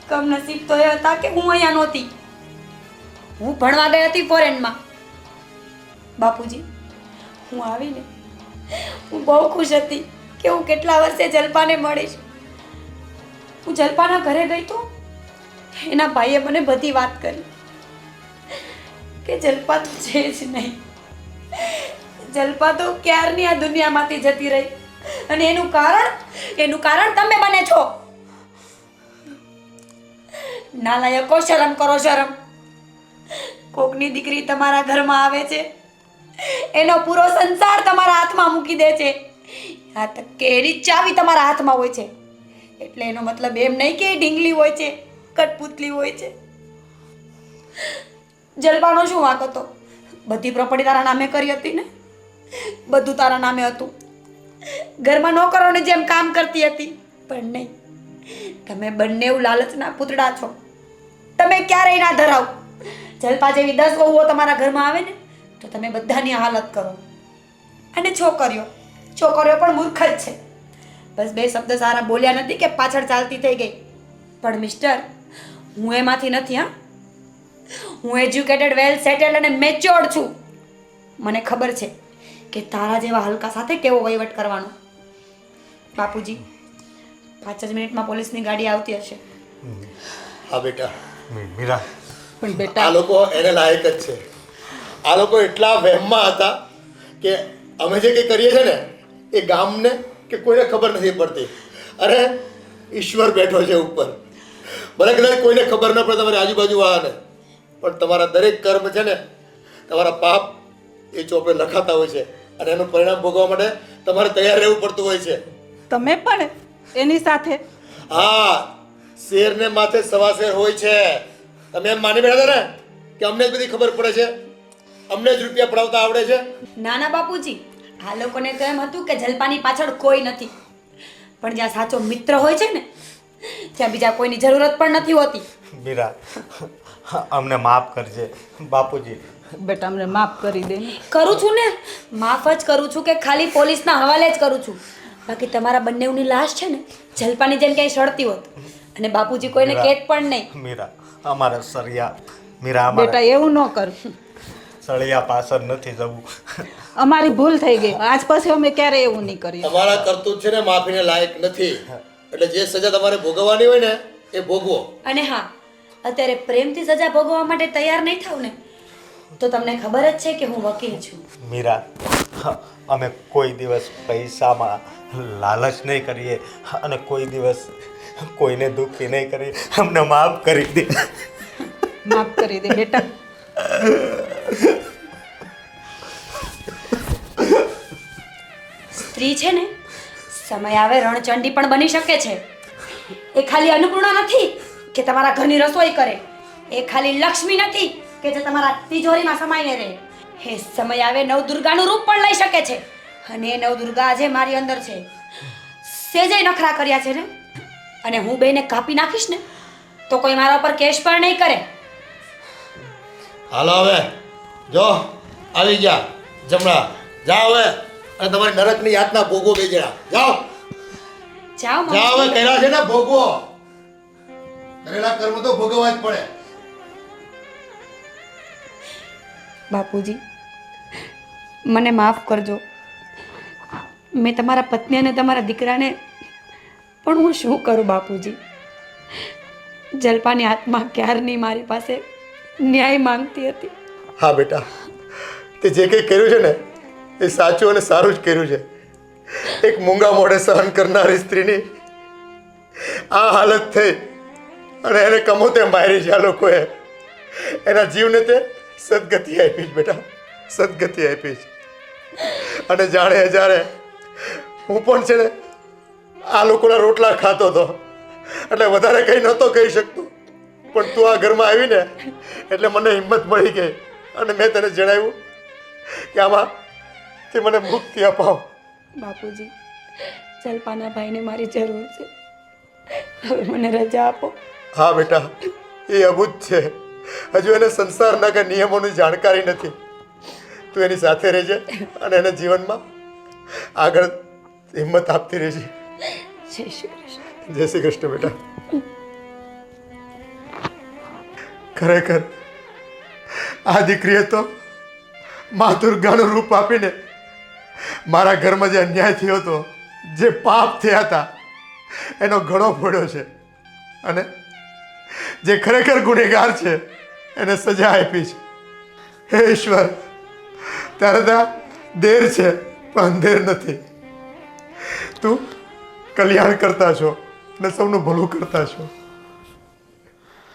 કમનસીબ તો એ હતા કે હું અહીંયા નહોતી. હું ભણવા ગઈ હતી ફોરેનમાં. બાપુજી, હું આવીને હું બહુ ખુશ હતી કે હું કેટલા વર્ષે જલપાને મળીશ. હું જલપાના ઘરે ગઈ તો એના ભાઈએ મને બધી વાત કરી કે જલપા તો છે જ નહીં, જલ્પા તો ક્યારની આ દુનિયામાંથી જતી રહી અને એનું કારણ તમે બને છો. નાલાયકો, શરમ કરો, શરમ. કોકની દીકરી તમારા ઘરમાં આવે છે, એનો પૂરો સંસાર તમારા હાથમાં મૂકી દે છે. આ તક કે એની ચાવી તમારા હાથમાં હોય છે, એટલે એનો મતલબ એમ નહીં કે એ ઢીંગલી હોય છે, કઠપુતલી હોય છે. જલપાનો શું વાંક હતો? બધી પ્રોપર્ટી તારા નામે કરી હતી ને, બધું તારા નામે હતું. ઘરમાં નોકરોને જેમ કામ કરતી હતી. પણ નહીં, તમે બંને લાલચના પૂતળા છો. તમે ક્યારેય ના ધરાવ. જલપા જેવી 10 વહુઓ તમારા ઘરમાં આવે ને તો તમે બધાની હાલત કરો. અને છોકરીઓ પણ મૂર્ખ જ છે. બસ 2 શબ્દ સારા બોલ્યા નથી કે પાછળ ચાલતી થઈ ગઈ. પણ મિસ્ટર, હું એમાંથી નથી. હા, હું એજ્યુકેટેડ, વેલ સેટેલ્ડ અને મેચ્યોર્ડ છું. મને ખબર છે કે તારા જેવા હલકા સાથે કેવો વહીવટ કરવાનો. બાપુજી, 5 જ મિનિટમાં પોલીસની ગાડી આવતી હશે. હા બેટા, મીરા, પણ આ બેટા, લોકો એને લાયક જ છે. આ લોકો એટલા વહેમમાં હતા કે અમે જે કંઈ કરીએ છીએ ને એ ગામને કે કોઈને ખબર નથી પડતી. અરે ઈશ્વર બેઠો છે ઉપર. ભલે કદાચ કોઈને ખબર ન પડે તમારી આજુબાજુ વાળાને, પણ તમારા દરેક કર્મ છે ને, તમારા પાપ એ ચોપડે લખાતા હોય છે અને એનું પરિણામ ભોગવવા માટે તમારે તૈયાર રહેવું પડતું હોય છે. તમે પણ એની સાથે? હા, શેરને માથે સવા શેર હોય છે. તમે એમ માની બેઠા હતા ને કે અમને જ બધી ખબર પડે છે, અમને જ રૂપિયા પડાવતા આવડે છે. નાના બાપુજી, આ લોકોને તો એમ હતું કે જલપાની પાછળ કોઈ નથી. પણ જ્યાં સાચો મિત્ર હોય છે ને, ત્યાં બીજા કોઈની જરૂરત પણ નથી હોતી. મીરા, અમને માફ કરજે. બાપુજી, બેટા અમને માફ કરી દે ને. કરું છું ને, માફ જ કરું છું કે ખાલી પોલીસના હવાલે જ કરું છું. બાકી તમારા બંનેની લાશ છે ને, જલપાની જેમ ક્યાંય સડતી હોત અને બાપુજી કોઈને કહેત પણ નહીં. મીરા, અમારા સળિયા, મીરા, બેટા અમારા એવું ન કર. સળિયા પાછળ નથી જવું. અમારી ભૂલ થઈ ગઈ. આજ પછી અમે ક્યારે એવું નહીં કરીએ. તમારા કરતૂત છે ને માફીને લાયક નથી. એટલે જે સજા તમારે ભોગવવાની હોય ને એ ભોગવો. અને હા, અત્યારે પ્રેમથી સજા ભોગવવા માટે તૈયાર નહીં થાવ ને તો તમને ખબર જ છે કે હું વકીલ છું. મીરા, અમે કોઈ દિવસ પૈસામાં લાલચ નહીં કરીએ અને કોઈ દિવસ કોઈને દુઃખી નહીં કરીએ. અમને માફ કરી દે. માફ કરી દે બેટા. સ્ત્રી છે ને, સમય આવે રણચંડી પણ બની શકે છે. એ ખાલી અન્નપૂર્ણા નથી કે તમારા ઘરની રસોઈ કરે. એ ખાલી લક્ષ્મી નથી કે જે તમારા તિજોરીમાં સમાઈને રહે. એ સમય આવે નવદુર્ગાનું રૂપ પણ લઈ શકે છે. અને એ નવદુર્ગા આજે મારી અંદર છે. સેજે નખરા કર્યા છે ને, અને હું બેને કાપી નાખીશ ને તો કોઈ મારા પર કેસ પણ નહીં કરે. હાલો હવે, જો આવી ગયા જમણા. જાઓ હવે અને તમારી નરકની યાતના ભોગવો બે જણા. જાઓ જાઓ જાઓ હવે, કર્યા છે ને ભોગવો. કરેલા કર્મ તો ભોગવવા જ પડે. બાપુજી, મને માફ કરજો. મેં તમારા પત્ની અને તમારા દીકરાને પણ હું શું કરું બાપુજી. જલપાની આત્મા ક્યારની મારી પાસે ન્યાય માંગતી હતી. હા બેટા, તે જે કંઈ કર્યું છે ને એ સાચું અને સારું જ કર્યું છે. એક મૂંગા મોઢે સહન કરનારી સ્ત્રીની આ હાલત થઈ અને એને કમોતે મારી છે આ લોકોએ. એના જીવને તે સદગતિ આપી છે બેટા, સદગતિ આપી છે. અને જાણે જ્યારે હું પણ છે ને આ લોકોના રોટલા ખાતો હતો એટલે વધારે કંઈ નહોતો કહી શકતો. પણ તું આ ઘરમાં આવીને એટલે મને હિંમત મળી ગઈ અને મેં તને જણાવ્યું કે આમાં તે મને મુક્તિ અપાવ. બાપુજી, જલપાના ભાઈને મારી જરૂર છે. હવે મને રજા આપો. હા બેટા, એ અબૂત છે. હજુ એને સંસારના કે નિયમોની જાણકારી નથી. તું એની સાથે રહેજે અને એને જીવનમાં આગળ હિંમત આપતી રહેજે. જય શ્રી કૃષ્ણ. જય શ્રી કૃષ્ણ બેટા. ખરેખર આ દીકરીએ તો મા દુર્ગાનું રૂપ આપીને મારા ઘરમાં જે અન્યાય થયો હતો, જે પાપ થયા હતા એનો ઘણો ફોડ્યો છે. અને જે ખરેખર ગુનેગાર છે એને સજા આપી છે. હે ઈશ્વર, ત્યારે દેર છે પણ અંધેર નથી. તું કલ્યાણ કરતા છો ને સૌનું ભલું કરતા છો.